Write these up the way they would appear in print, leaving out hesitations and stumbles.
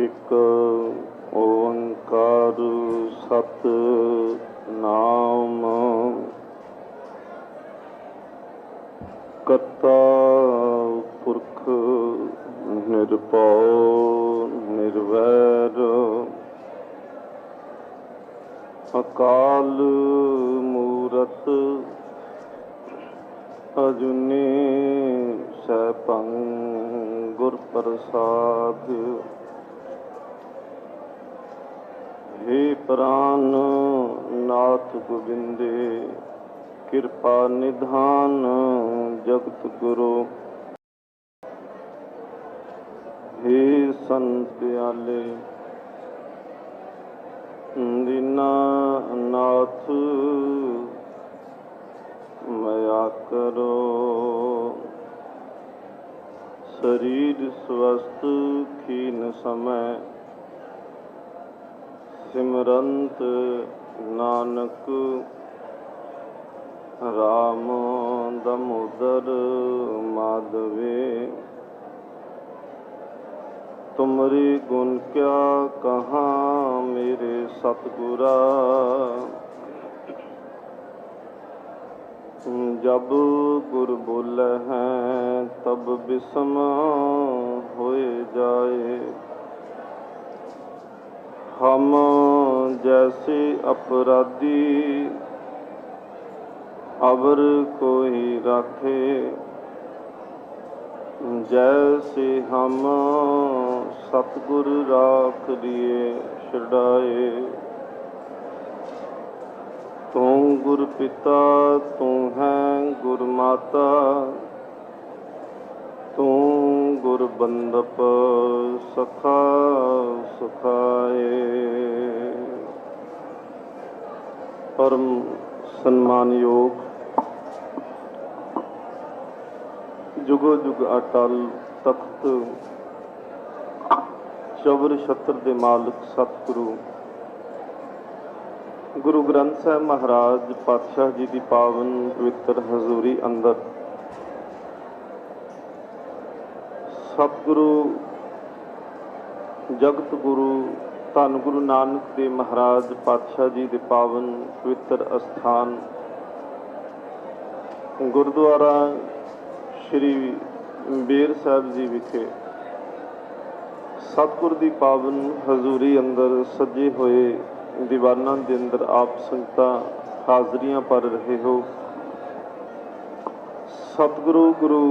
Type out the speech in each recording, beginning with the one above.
एक ओंकार सतनाम करता पुरख निरभौ निर्वैर अकाल मूरत अजुनी सैभं गुर प्रसाद। हे प्राण नाथ गोबिंदे कृपा निधान जगत गुरु। हे संत दयाले दीना नाथ मया करो। शरीर स्वस्थ खीन समय सिमरंत नानक राम दामोदर माधवे। तुमरे गुण क्या कहाँ मेरे सतगुरा। जब गुर बोले हैं तब विषम होए जाए। हम जैसे अपराधी अवर कोई राखे। जैसे हम सतगुर राख लिए छुड़ाए। तू गुर पिता तू है गुर माता। तू गुर बंदप सखा सुखाए। परम सन्मान योग जुगो जुग अटल तख्त चौवर छत्र दे मालिक सतगुरु गुरु ग्रंथ साहिब महाराज पातशाह जी की पावन पवित्र हजूरी अंदर सतगुरु जगत गुरु धन गुरु नानक देव महाराज पातशाह जी के पावन पवित्र अस्थान गुरुद्वारा श्री बेर साहिब जी विखे सतगुर की पावन हजूरी अंदर सजे हुए दीवाना के अंदर आप संगतां हाजरियां भर रहे हो। सतगुरु गुरु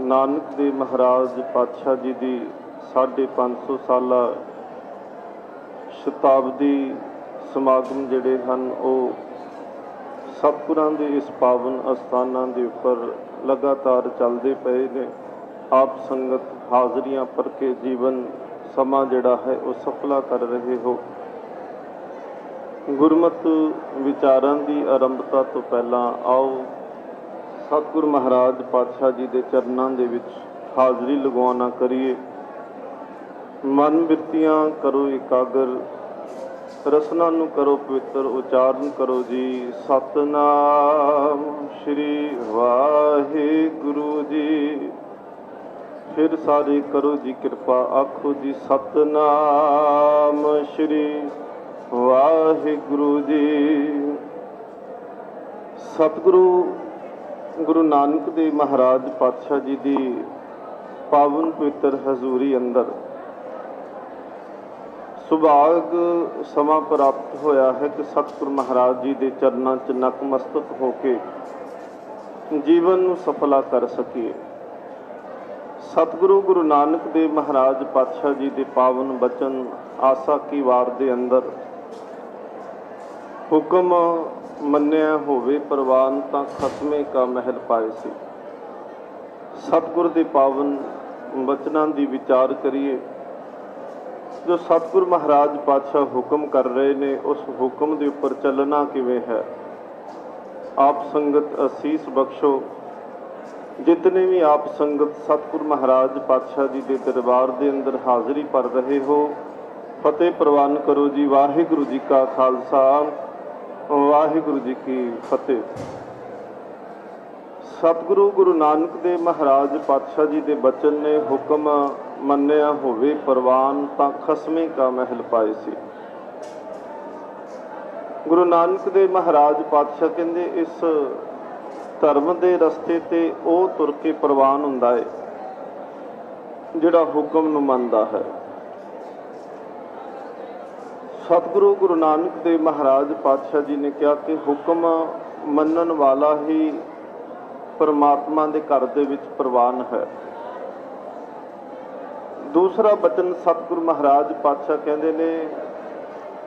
नानक देव महाराज पातशाह जी की 550 साला शताब्दी समागम जिहड़े हन वो सतगुरां दे इस पावन अस्थानां दे उपर लगातार चलते पे ने। आप संगत हाजरियां भर के जीवन समा जिहड़ा है वो सफला कर रहे हो। गुरमत विचारां की आरंभता तो पहला आओ सतगुरु महाराज पातशाह जी के चरणों के विच हाजरी लगवाना करिए। मन बिरतियां करो एकागर रसना नूं करो पवित्र उचारण करो जी। सतनाम श्री वाहिगुरु जी। फिर सारे करो जी कृपा आखो जी सतनाम श्री वाहिगुरु जी। सतगुरु गुरु नानक देव महाराज पातशाह जी की पावन पवित्र हजूरी अंदर सुभाग समा प्राप्त होया है कि सतगुरु महाराज जी के चरणों च नतमस्तक होके जीवन नूं सफला कर सकीए। सतगुरु गुरु नानक देव महाराज पातशाह जी के पावन बचन आसा की वार दे अंदर हुक्म मन्निया होवे परवान तां खसमे का महल पाए सी। सतगुर के पावन बचनां दी विचार करिए। जो सतगुरु महाराज पातशाह हुक्म कर रहे ने उस हुक्म के उपर चलना किवें है। आप संगत असीस बख्शो। जितने भी आप संगत सतगुरु महाराज पातशाह जी के दरबार के अंदर हाज़री भर रहे हो फतेह प्रवान करो जी। वाहिगुरु जी का खालसा वाहिगुरु जी की फतेह। सतगुरु गुरु नानक देव महाराज पातशाह जी के बचन ने हुक्म मन्निया होवे परवान तां खसमे का महल पाए सी। गुरु नानक देव महाराज पातशाह कहते इस धर्म के रस्ते ते ओ तुर के परवान हुंदा है जिहड़ा हुक्म नूं मनदा है। सतगुरु गुरु नानक देव महाराज पातशाह जी ने कहा कि हुक्म मनन वाला ही परमात्मा के घर दे विच प्रवान है। दूसरा बचन सतगुरु महाराज पातशाह कहते ने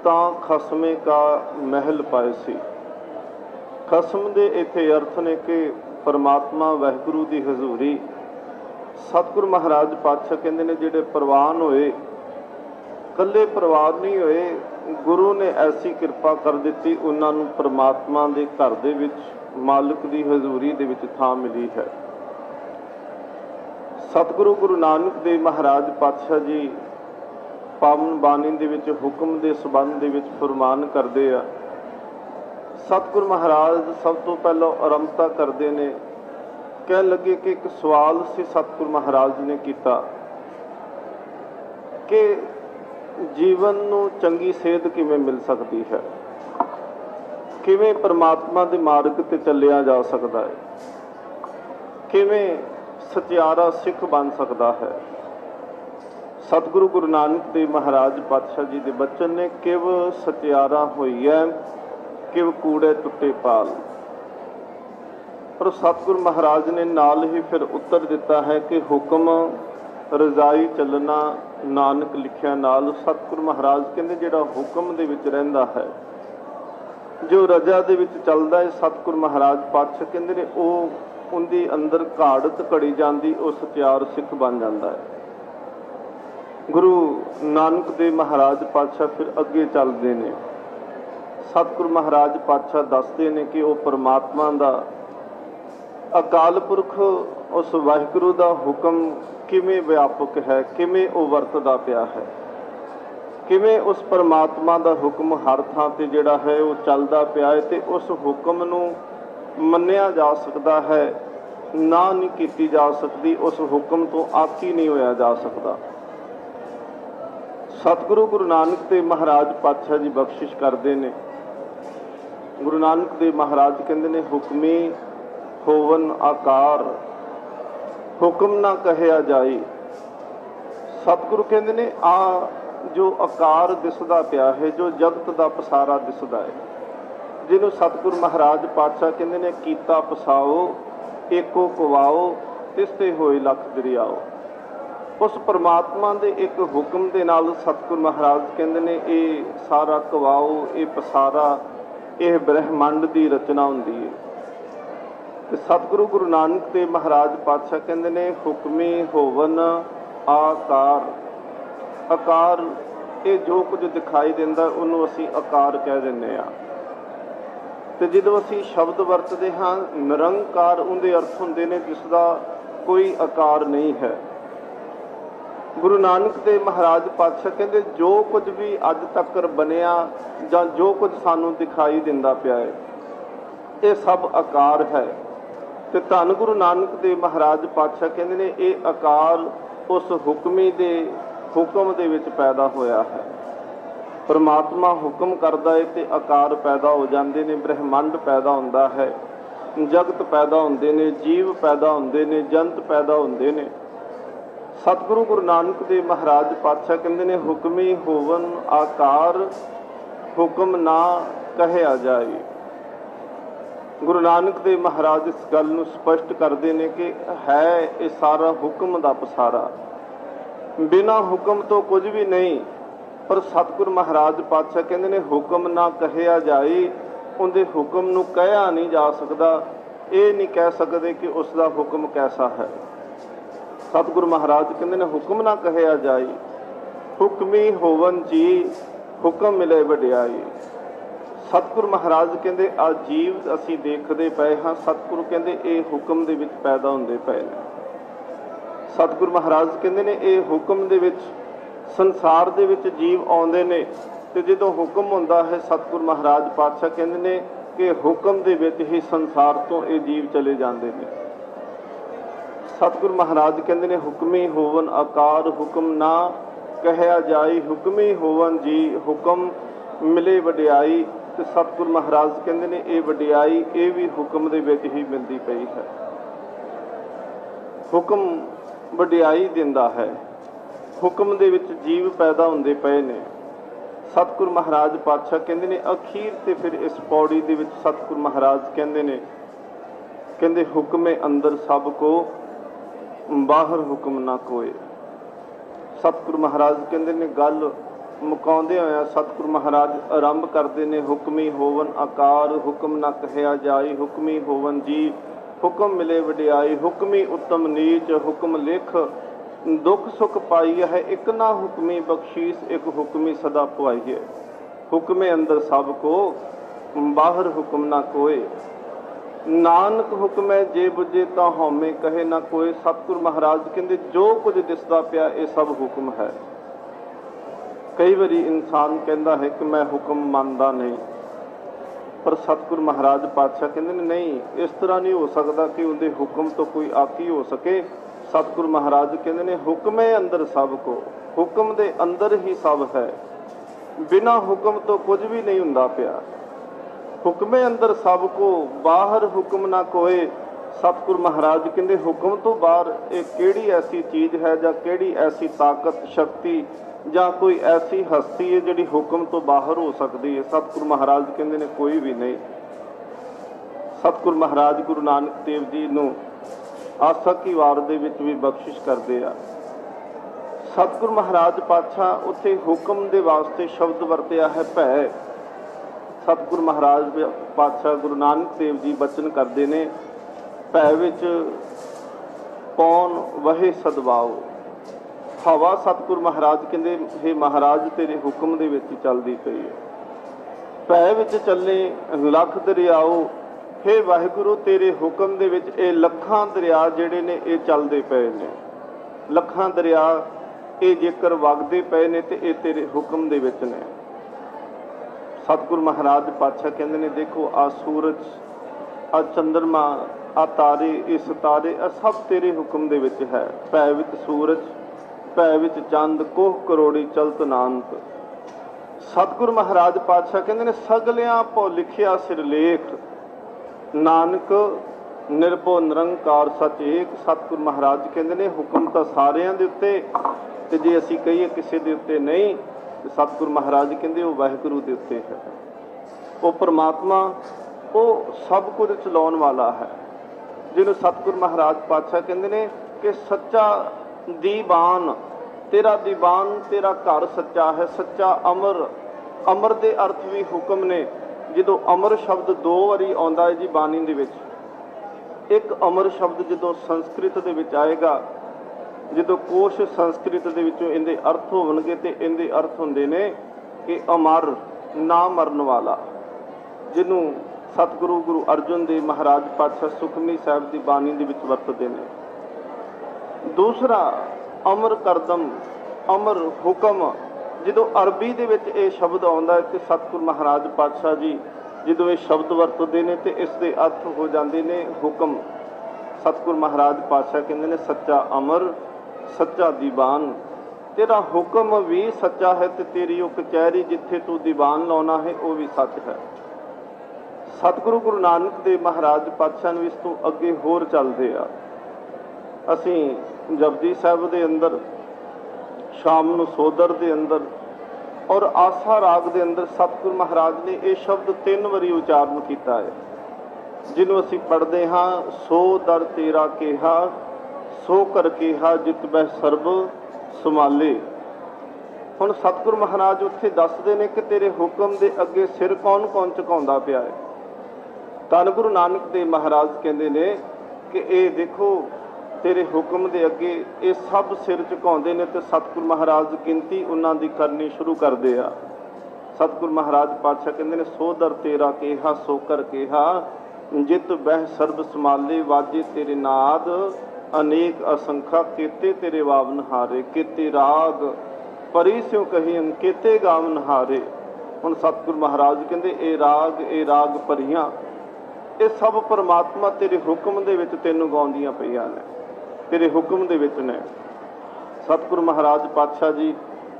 तां खसमे का महल पाए सी। खसम दे इत्थे अर्थ ने कि परमात्मा वाहिगुरु की हजूरी। सतगुरु महाराज पातशाह कहते ने जिहड़े प्रवान होए कल्ले प्रवान नहीं होए, गुरु ने ऐसी किरपा कर दी उन्होंने परमात्मा के घर दे विच मालिक की हजूरी दे विच थां मिली है। सतगुरु गुरु नानक देव महाराज पातशाह जी पावन बाणी दे विच हुक्म के संबंध दे विच फरमान करते हैं। सतगुरु महाराज सब तो पहले आरंभता करते हैं, कह लगे कि एक सवाल से सतगुरु महाराज ने किया कि जीवन नूं चंगी सेहत किवें मिल सकती है, किवें परमात्मा के मार्ग ते चलिया जा सकता है, किवें सचियारा सिख बन सकता है। सतगुरु गुरु नानक देव महाराज पातशाह जी के बचन ने किव सचियारा होई है किव कूड़े टुटे पाल। पर सतगुरु महाराज ने नाल ही फिर उत्तर दिता है कि हुक्म रजाई चलना नानक लिखिया नाल। सतगुरु महाराज कहते जिहड़ा हुक्म दे विच रहिंदा है, जो रजा दे विच चलदा है, सतगुरु महाराज पातशाह कहते ने वो उनदी अंदर घाड़त घड़ी जांदी, वो सचियार सिख बन जाता है। गुरु नानक देव महाराज पातशाह फिर अगे चलते हैं। सतगुरु महाराज पातशाह दसते हैं कि वो परमात्मा दा अकाल पुरख उस वाहिगुरु दा हुक्म किवें व्यापक है, किवें वो वरतदा पिया है, किवें उस परमात्मा दा हुक्म हर थां ते जिहड़ा है वो चलदा पिया है ते उस हुक्म नूं मन्निया जा सकता है, ना नहीं कीती जा सकती, उस हुक्म तो आकी नहीं होया जा सकता। सतगुरु गुरु नानक देव महाराज पातशाह जी बख्शिश करते हैं। गुरु नानक देव महाराज कहते ने हुक्मी होवन आकार हुक्म ना कहया जाए। सतगुरु कहते ने आ जो आकार दिसदा पिया है, जो जगत का पसारा दिसदा है, जिन्हों सतगुरु महाराज पातशाह कहते ने कीता पसाओ एको कवाओ तिसते होए लख दरियाओ। उस परमात्मा के एक हुक्म के नाल सतगुरु महाराज कहते ने ये सारा कवाओ, ये पसारा, यह ब्रह्मंड की रचना होंदी है। ते सतगुरु गुरु नानक देव महाराज पातशाह कहते ने हुक्मी होवन आकार। आकार ये जो कुछ दिखाई देंदा उन्होंने असी आकार कह दिंदे आ। ते जदों असी शब्द वरतते हाँ निरंकार, उनके अर्थ होंदे ने जिसका कोई आकार नहीं है। गुरु नानक देव महाराज पातशाह कहते जो कुछ भी अज तक बनिया जां जो कुछ सानू दिखाई दिंदा पिया है, ये सब आकार है। ते धन गुरु नानक देव महाराज पातशाह कहते ने ये आकार उस हुक्मी दे हुक्म दे विच पैदा होया है। परमात्मा हुक्म करदा है ते आकार पैदा हो जाते ने, ब्रह्मंड पैदा होंदा है, जगत पैदा होंदे ने, जीव पैदा होंदे ने, जंत पैदा होंदे ने। सतगुरु गुरु नानक देव महाराज पातशाह कहते ने हुक्मी होवन आकार हुक्म ना कहया जाए। गुरु नानक देव महाराज इस गल नूं स्पष्ट करते हैं कि है ये सारा हुक्म का पसारा, बिना हुक्म तो कुछ भी नहीं। पर सतगुरु महाराज पातशाह कहते ने हुक्म ना कहया जाए, उनके हुक्म नूं कहा नहीं जा सकता, ये नहीं कह सकते कि उसका हुक्म कैसा है। सतगुरु महाराज कहते ने हुक्म ना कहया जाए, हुक्मी होवन जी हुक्म मिले वड्याई। सतगुरु महाराज कहते आ जीव असी देखते पे हाँ, सतगुरु कहते ये हुक्म दे विच पैदा होंदे पे ने। सतगुरु महाराज कहते ने ये हुक्म दे विच संसार दे विच जीव आउंदे ने, ते जदों हुक्म हुंदा है सतगुरु महाराज पातशाह कहते ने कि हुक्म दे विच ही संसार तो ये जीव चले जाते हैं। सतगुरु महाराज कहते ने हुक्मी होवन आकार हुक्म ना कहया जाई हुक्मी होवन जी हुक्म मिले वडियाई। तो सतगुरु महाराज कहते ने ये वडियाई ये भी हुक्म दे विच ही मिलती पई है। हुक्म वडियाई दिंदा है, हुक्म दे विच जीव पैदा हुंदे पए ने। सतगुरु महाराज पातशाह कहते ने अखीर ते फिर इस पौड़ी दे विच सतगुरु महाराज कहते ने कहते हुक्मे अंदर सब को बाहर हुक्म ना कोई। सतगुरु महाराज कहते ने गल मुकाउंदे होया सतगुरु महाराज आरंभ करते ने हुक्मी होवन आकार हुक्म ना कहया जाई हुक्मी होवन जी हुक्म मिले वडियाई हुक्मी उत्तम नीच हुक्म लिख दुख सुख पाई है एक ना हुक्मी बख्शीस एक हुक्मी सदा पुआई है। हुक्मे अंदर सब को बाहर हुक्म ना कोई। नानक हुक्म है जे बुझे ता हौमे कहे ना कोई। सतगुरु महाराज कहते जो कुछ दिसदा पिया ये सब हुक्म है। कई बारी इंसान कहता है कि मैं हुक्म मानता नहीं, पर सतगुरु महाराज पातशाह कहते नहीं इस तरह नहीं हो सकता कि उनके हुक्म तो कोई आकी हो सके। सतगुरु महाराज कहते ने हुक्मे अंदर सब को, हुक्म दे अंदर ही सब है, बिना हुक्म तो कुछ भी नहीं हुंदा पिया। हुक्मे अंदर सब को बाहर हुक्म ना कोई। सतगुरु महाराज कहते हुक्म तो बाहर एक केड़ी ऐसी चीज़ है या केड़ी ऐसी ताकत शक्ति ਜਾਂ कोई ऐसी हस्ती है जिहड़ी हुक्म तो बाहर हो सकती है। सतगुरु महाराज कहते ने कोई भी नहीं। सतगुरु महाराज गुरु नानक देव जी नूं आसा की वार दे विच भी बख्शिश करते आ। सतगुरु महाराज पातशाह उत्थे हुक्म दे वास्ते शब्द वरतिया है भै। सतगुरु महाराज पातशाह गुरु नानक देव जी बचन करते ने भै विच पौन वहे सदवाओ। हवा सतगुरु महाराज कहते हे महाराज तेरे हुक्म दे विच चलदी पई है। भै विच चले लख दरियाओ हे वाहिगुरु तेरे हुक्म दे विच ये लखां दरिया जिहड़े ने ये चलदे पए ने। लखां दरिया ये जेकर वगदे पए ने ते ये तेरे हुक्म दे विच ने। सतगुरु महाराज पातशाह कहते ने देखो आ सूरज आ चंद्रमा आ तारे ये सितारे आ सब तेरे हुक्म दे विच है। भै विच सूरज भै विच चंद कोह करोड़ी चलत नानक। सतगुरु महाराज पातशाह कहते ने सगलियां भो लिखिया सिरलेख नानक निरभो निरंकार सच एक। सतगुरु महाराज कहते ने हुक्म तो सारियां दे उत्ते ते जे असीं कहीए किसी दे उत्ते नहीं ते सतगुरु महाराज कहते वो वाहिगुरू दे उत्ते है। वो परमात्मा वो सब कुछ चलाउण वाला है जिन्हों सतगुरु महाराज पातशाह कहते ने कि सच्चा दीवान तेरा दीवान तेरा घर सच्चा है। सच्चा अमर अमर दे अर्थ भी हुक्म ने। जो अमर शब्द दो वारी आउंदा है जी बानी दे विच। एक अमर शब्द जो संस्कृत दे विच आएगा जो कोश संस्कृत दे विचों इहदे अर्थ होणगे ते इहदे अर्थ हुंदे ने कि अमर ना मरन वाला, जिन्हों सतगुरु गुरु अर्जुन देव महाराज पातशाह सुखमनी साहिब की बानी दे विच वरतदे ने। दूसरा अमर करदम अमर हुक्म जो अरबी दे विच ये शब्द आउंदा है कि सतगुरु महाराज पातशाह जी जो ये शब्द वरतदे ने ते इस दे अर्थ हो जाते ने हुक्म। सतगुरु महाराज पातशाह कहते ने सच्चा अमर सच्चा दीवान तेरा हुक्म भी सच्चा है ते तेरी वो कचहरी जिथे तू दीवान लाना है वो भी सच है। सतगुरु गुरु नानक देव महाराज पातशाह ने इस तो अगे होर चलते आ। असीं जपजी साहिब दे अंदर शाम नूं सोदर दे अंदर और आसा राग दे अंदर सतगुरु महाराज ने यह शब्द 3 वारी उचारण किया है जिन्हों असीं पढ़ते हाँ सो दर तेरा केहा सो कर केहा जित बह सर्ब संभाले। हुण सतगुरु महाराज उत्थे दसदे ने कि तेरे हुक्म दे अगे सिर कौन कौन झुकाउंदा पिया है। धन गुरु नानक देव महाराज कहते ने कि ये देखो तेरे हुक्म दे अगे ये सब सिर झुकाउंदे ने ते सतगुरु महाराज गिनती उन्हां दी करनी शुरू करदे आ। सतगुरु महाराज पातशाह कहते ने सो दर तेरा केहा सो कर केहा जित बह सर्ब संभाले वाजे तेरे नाद अनेक असंख्या केते तेरे वावन हारे केते राग परी स्यों कही केते गावन हारे। हुण सतगुरु महाराज कहते ये राग परियां ये सब परमात्मा तेरे हुक्म दे विच तैनूं गाउंदियां पईआं ने। तेरे हुक्म दे विच ने। सतगुरु महाराज पातशाह जी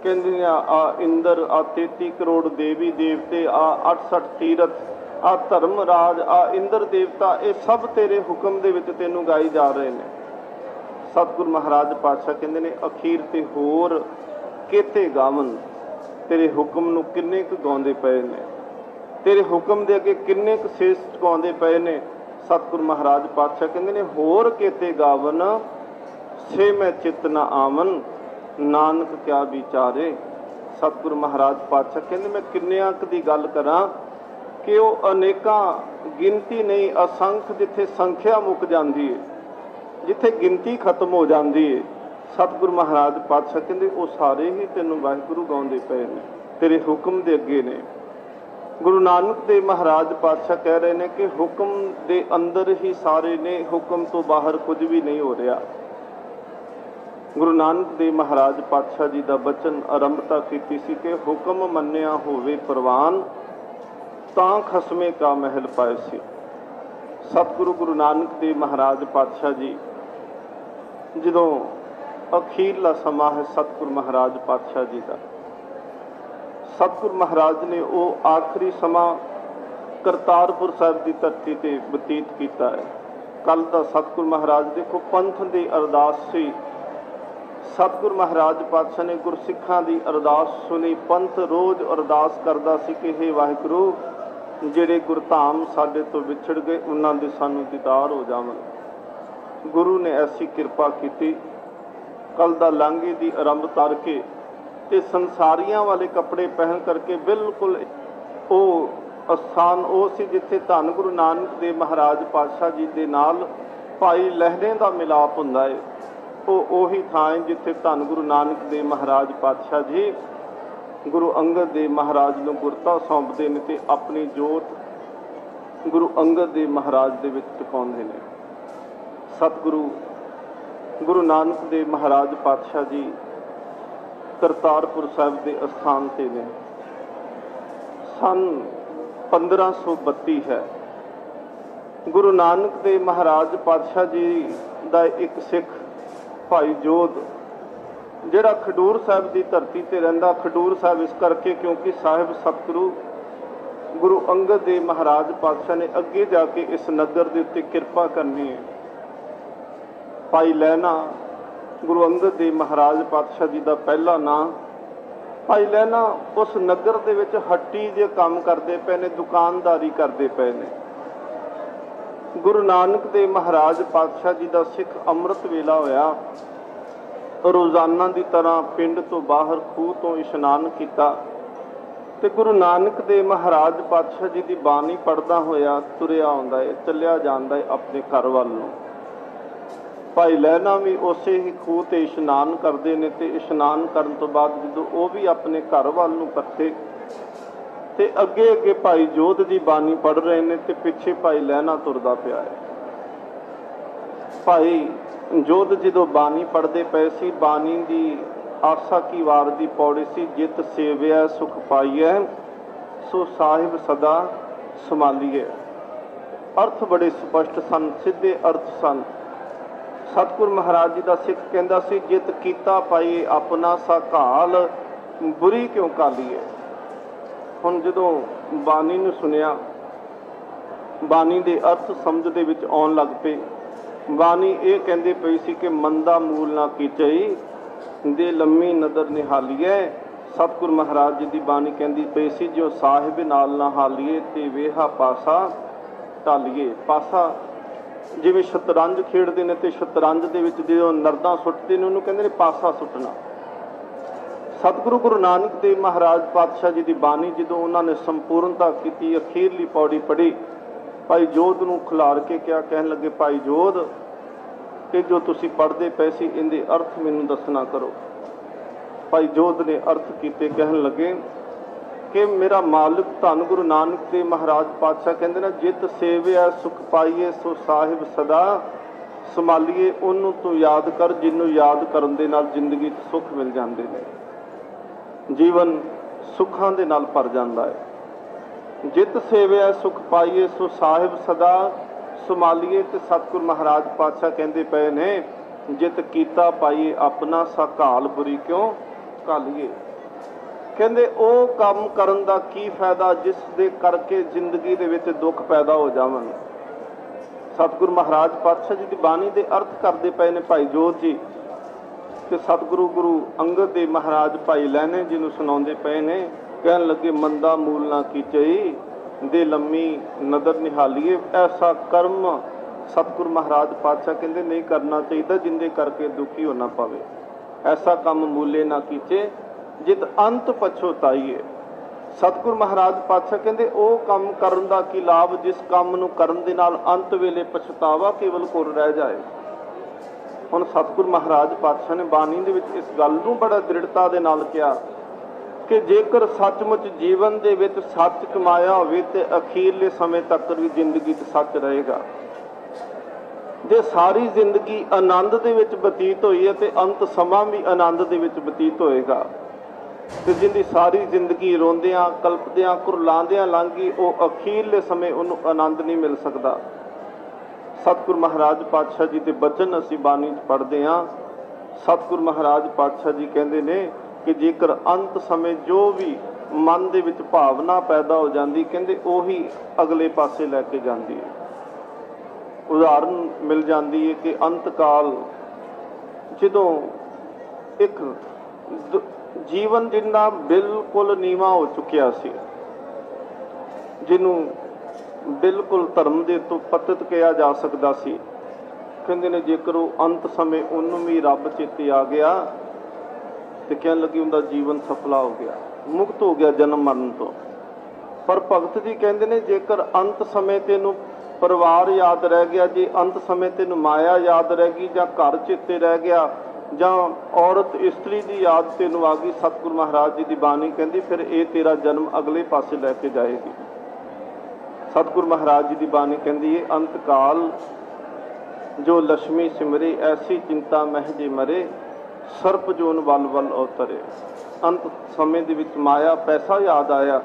कहंदे ने आ इंदर, आ 33 करोड़ देवी देवते, आ 68 तीरथ, आ धर्म राज, आ इंद्र देवता, ये सब तेरे हुक्म दे विच तैनूं गाई जा रहे हैं। सतगुरु महाराज पातशाह कहंदे ने अखीर ते होर केते गावन, तेरे हुक्म नूं किन्ने क गाउंदे पए ने, तेरे हुक्म दे अगे किन्ने क सेस चुकाउंदे पए ने। सतगुरु महाराज पातशाह कहंदे ने होर केते गावन, से मैं चित न आवन, नानक क्या विचारे। सतगुरु महाराज पातशाह कहंदे मैं किन्नियां क दी गल करां कि वो अनेकां गिनती नहीं, असंख जिथे संख्या मुक जाती है, जिथे गिनती खत्म हो जाती है। सतगुरु महाराज पातशाह कहंदे वो सारे ही तैनूं वाहिगुरू गाउंदे पए ने, तेरे हुक्म दे अगे ने। गुरु नानक देव महाराज पातशाह कह रहे हैं कि हुक्म दे अंदर ही सारे ने, हुक्म तो बाहर कुछ भी नहीं हो रहा। गुरु नानक देव महाराज पातशाह जी का बचन आरंभता की सी कि हुक्म मन्निया होवे प्रवान, तां खसमे का महल पाए सी। सतगुरु गुरु नानक देव महाराज पातशाह जी जदों अखीरला समा है सतगुरु महाराज पातशाह जी का, सतगुरु महाराज ने वो आखिरी समा करतारपुर साहिब की धरती ते बतीत किया है। कल का सतगुरु महाराज देखो पंथ की अरदास सी, सतगुरु महाराज पातशाह ने गुरसिखां की अरदास सुनी। पंथ रोज़ अरदास करदा सी कि हे वाहिगुरू जिहड़े गुरधाम साडे तो विछड़ गए उन्हां दे सानू दीदार हो जावन। गुरु ने ऐसी कृपा की, कल दा लांघे दी आरंभ करके ते संसारियां वाले कपड़े पहन करके बिल्कुल वो अस्थान वो सी जिथे धन गुरु नानक देव महाराज पातशाह जी दे नाल भाई लहरे का मिलाप हुंदा है। ਉਹੀ ਥਾਂ है जिथे धन गुरु नानक देव महाराज पातशाह जी गुरु अंगद देव महाराज नूं गुरता सौंपते हैं ते अपनी जोत गुरु अंगद देव महाराज दे विच टिकाउंदे ने। सतगुरु गुरु नानक देव महाराज पातशाह जी करतारपुर साहिब के अस्थान ते ने। सन 1532 है। गुरु नानक देव महाराज पातशाह जी का एक सिख भाई जोध जिहड़ा खडूर साहिब की धरती ते रहिंदा, खडूर साहिब इस करके क्योंकि साहिब सतगुरु गुरु अंगद देव महाराज पातशाह ने अगे जाके इस नगर के उत्ते किरपा करनी है। भाई लहना गुरु अंगद देव महाराज पातशाह जी का पहला नाम। भाई लहना उस नगर दे विच हट्टी जे काम करते पे ने, दुकानदारी करते पे ने। गुरु नानक देव महाराज पातशाह जी का सिख अमृत वेला होया, रोजाना की तरह पिंड तो बाहर खूह तो इशनान किया ते गुरु नानक देव महाराज पातशाह जी की बाणी पढ़दा होया तुरिया आउंदा है, चलिया जांदा है अपने घर वाल नूं। भाई लहना भी उसे ही खूह ते इशनान करते हैं ते इशनान करन तो बाद जदों वो भी अपने घर वाल नूं परते ते अगे अगे भाई जोध जी बाणी पढ़ रहे हैं ते पिछे भाई लहना तुरदा पिया है। भाई जोध जदों बाणी पढ़ते पे सी, बाणी की आसा की वार की पौड़ी सी, जित सेविया सुख पाईए सो साहिब सदा संभालीए। अर्थ बड़े स्पष्ट सन, सीधे अर्थ सन। सतगुरु महाराज जी का सिख कहता सी, जित कीता पाईए अपना सा घाल, बुरी क्यों कालीए। हुण जदों बाणी नूं सुनिया, बाणी के अर्थ समझ दे विच आउण लग पे। बाणी ये कहंदी पई सी कि मंदा मूल ना कीचई दे लम्मी नदर निहालीए। सतगुरु महाराज जी की बाणी कहंदी पई सी, जो साहिब नाल ना हालीए ते वेहा पासा ढालीए। पासा जिवें शतरंज खेडदे ने ते शतरंज दे विच जो नरदा सुੱਟਦੇ ने उन्होंने कहंदे ने पासा सुੱਟਣਾ। सतगुरु गुरु नानक देव महाराज पातशाह जी की बाणी जदों उन्होंने संपूर्णता की, अखीरली पौड़ी पढ़ी, भाई जोध नूं खिलार के क्या कहन लगे, भाई जोध कि जो तुसी पढ़ते पे सी इहदे अर्थ मैनूं दसना करो। भाई जोध ने अर्थ कीते, कहन लगे कि मेरा मालिक धन गुरु नानक देव महाराज पातशाह कहंदे ने, जित सेविया सुख पाईए सो साहिब सदा संभालीए। उन्होंने तू याद कर जिन्हों याद करन दे नाल जिंदगी सुख मिल जाते हैं, जीवन सुखां दे नाल भर जाता है। जित सेविया सुख पाईए सो साहिब सदा संभालीए। ते सतगुरु महाराज पातशाह कहते पे ने जित कीता पाइए अपना सा घाल बुरी क्यों घालीए। कहते ਉਹ ਕੰਮ ਕਰਨ ਦਾ ਕੀ ਫਾਇਦਾ ਜਿਸ ਦੇ ਕਰਕੇ ਜ਼ਿੰਦਗੀ ਦੇ ਵਿੱਚ ਦੁੱਖ ਪੈਦਾ ਹੋ ਜਾਵਣ। ਸਤਿਗੁਰੂ ਮਹਾਰਾਜ ਪਾਤਸ਼ਾਹ ਜੀ ਦੀ ਬਾਣੀ ਦੇ ਅਰਥ ਕਰਦੇ ਪਏ ਨੇ ਭਾਈ ਜੋਤ ਜੀ ਕਿ ਸਤਿਗੁਰੂ ਗੁਰੂ ਅੰਗਦ ਦੇ ਮਹਾਰਾਜ ਭਾਈ ਲਹਿਣੇ ਜੀ ਨੂੰ ਸੁਣਾਉਂਦੇ ਪਏ ਨੇ। ਕਹਿਣ ਲੱਗੇ ਮੰਦਾ ਮੂਲ ਨਾ ਕੀਚਈ ਦੇ ਲੰਮੀ ਨਦਰ ਨਿਹਾਲੀਏ। ਐਸਾ ਕਰਮ ਸਤਿਗੁਰੂ ਮਹਾਰਾਜ ਪਾਤਸ਼ਾਹ ਕਹਿੰਦੇ ਨਹੀਂ ਕਰਨਾ ਚਾਹੀਦਾ ਜਿੰਦੇ ਕਰਕੇ ਦੁਖੀ ਹੋਣਾ ਪਵੇ। ਐਸਾ ਕੰਮ ਮੂਲੇ ਨਾ ਕੀਚੇ ਜਿਤ ਅੰਤ ਪਛੋਤਾਈਏ। ਸਤਿਗੁਰੂ ਮਹਾਰਾਜ ਪਾਤਸ਼ਾਹ ਕਹਿੰਦੇ ਉਹ ਕੰਮ ਕਰਨ ਦਾ ਕੀ ਲਾਭ ਜਿਸ ਕੰਮ ਨੂੰ ਕਰਨ ਦੇ ਨਾਲ ਅੰਤ ਵੇਲੇ ਪਛਤਾਵਾ ਕੇਵਲ ਕੋਲ ਰਹਿ ਜਾਏ। ਹੁਣ ਸਤਿਗੁਰੂ ਮਹਾਰਾਜ ਪਾਤਸ਼ਾਹ ਨੇ ਬਾਣੀ ਦੇ ਵਿੱਚ ਇਸ ਗੱਲ ਨੂੰ ਬੜਾ ਦ੍ਰਿੜਤਾ ਦੇ ਨਾਲ ਕਿਹਾ ਕਿ ਜੇਕਰ ਸੱਚਮੁੱਚ ਜੀਵਨ ਦੇ ਵਿੱਚ ਸੱਚ ਕਮਾਇਆ ਹੋਵੇ ਤੇ ਅਖੀਰਲੇ ਸਮੇਂ ਤੱਕ ਵੀ ਜ਼ਿੰਦਗੀ 'ਚ ਸੱਚ ਰਹੇਗਾ। ਜੇ ਸਾਰੀ ਜ਼ਿੰਦਗੀ ਆਨੰਦ ਦੇ ਵਿੱਚ ਬਤੀਤ ਹੋਈ ਹੈ ਤੇ ਅੰਤ ਸਮਾਂ ਵੀ ਆਨੰਦ ਦੇ ਵਿੱਚ ਬਤੀਤ ਹੋਏਗਾ। ਤੇ ਜਿੰਦੀ ਸਾਰੀ ਜ਼ਿੰਦਗੀ ਰੋਂਦਿਆਂ ਕਲਪਦਿਆਂ ਕੁਰਲਾਉਂਦਿਆਂ ਲੰਘ ਗਈ ਉਹ ਅਖੀਰਲੇ ਸਮੇਂ ਉਹਨੂੰ ਆਨੰਦ ਨਹੀਂ ਮਿਲ ਸਕਦਾ। ਸਤਿਗੁਰੂ ਮਹਾਰਾਜ ਪਾਤਸ਼ਾਹ ਜੀ ਦੇ ਬਚਨ ਅਸੀਂ ਬਾਣੀ 'ਚ ਪੜ੍ਹਦੇ ਹਾਂ। ਸਤਿਗੁਰੂ ਮਹਾਰਾਜ ਪਾਤਸ਼ਾਹ ਜੀ ਕਹਿੰਦੇ ਨੇ ਕਿ ਜੇਕਰ ਅੰਤ ਸਮੇਂ ਜੋ ਵੀ ਮਨ ਦੇ ਵਿੱਚ ਭਾਵਨਾ ਪੈਦਾ ਹੋ ਜਾਂਦੀ ਕਹਿੰਦੇ ਉਹੀ ਅਗਲੇ ਪਾਸੇ ਲੈ ਕੇ ਜਾਂਦੀ ਹੈ। ਉਦਾਹਰਨ ਮਿਲ ਜਾਂਦੀ ਹੈ ਕਿ ਅੰਤ ਕਾਲ ਜਦੋਂ ਇੱਕ ਜੀਵਨ ਜਿੰਨਾ ਬਿਲਕੁਲ ਨੀਵਾਂ ਹੋ ਚੁੱਕਿਆ ਸੀ, ਜਿਹਨੂੰ ਬਿਲਕੁਲ ਧਰਮ ਦੇ ਤੋਂ ਪਤਿਤ ਕਿਹਾ ਜਾ ਸਕਦਾ ਸੀ, ਕਹਿੰਦੇ ਨੇ ਜੇਕਰ ਉਹ ਅੰਤ ਸਮੇਂ ਉਹਨੂੰ ਵੀ ਰੱਬ ਚੇਤੇ ਆ ਗਿਆ ਤੇ ਕਹਿਣ ਲੱਗੀ ਉਹਦਾ ਜੀਵਨ ਸਫਲਾ ਹੋ ਗਿਆ, ਮੁਕਤ ਹੋ ਗਿਆ ਜਨਮ ਮਰਨ ਤੋਂ। ਪਰ ਭਗਤ ਜੀ ਕਹਿੰਦੇ ਨੇ ਜੇਕਰ ਅੰਤ ਸਮੇਂ ਤੈਨੂੰ ਪਰਿਵਾਰ ਯਾਦ ਰਹਿ ਗਿਆ, ਜੇ ਅੰਤ ਸਮੇਂ ਤੈਨੂੰ ਮਾਇਆ ਯਾਦ ਰਹਿ ਗਈ ਜਾਂ ਘਰ ਚੇਤੇ ਰਹਿ ਗਿਆ ਜਾਂ ਔਰਤ ਇਸਤਰੀ ਦੀ ਯਾਦ ਤੈਨੂੰ ਆ ਗਈ, ਸਤਿਗੁਰੂ ਮਹਾਰਾਜ ਜੀ ਦੀ ਬਾਣੀ ਕਹਿੰਦੀ ਫਿਰ ਇਹ ਤੇਰਾ ਜਨਮ ਅਗਲੇ ਪਾਸੇ ਲੈ ਕੇ ਜਾਏਗੀ। ਸਤਿਗੁਰੂ ਮਹਾਰਾਜ ਜੀ ਦੀ ਬਾਣੀ ਕਹਿੰਦੀ ਇਹ ਅੰਤ ਕਾਲ ਜੋ ਲక్ష్ਮੀ ਸਿਮਰੇ ਐਸੀ ਚਿੰਤਾ ਮਹਿ ਜੇ ਮਰੇ ਸਰਪ ਜੋਨ ਵੱਲ ਵੱਲ ਉਤਰੇ। ਅੰਤ ਸਮੇਂ ਦੇ ਵਿੱਚ ਮਾਇਆ ਪੈਸਾ ਯਾਦ ਆਇਆ,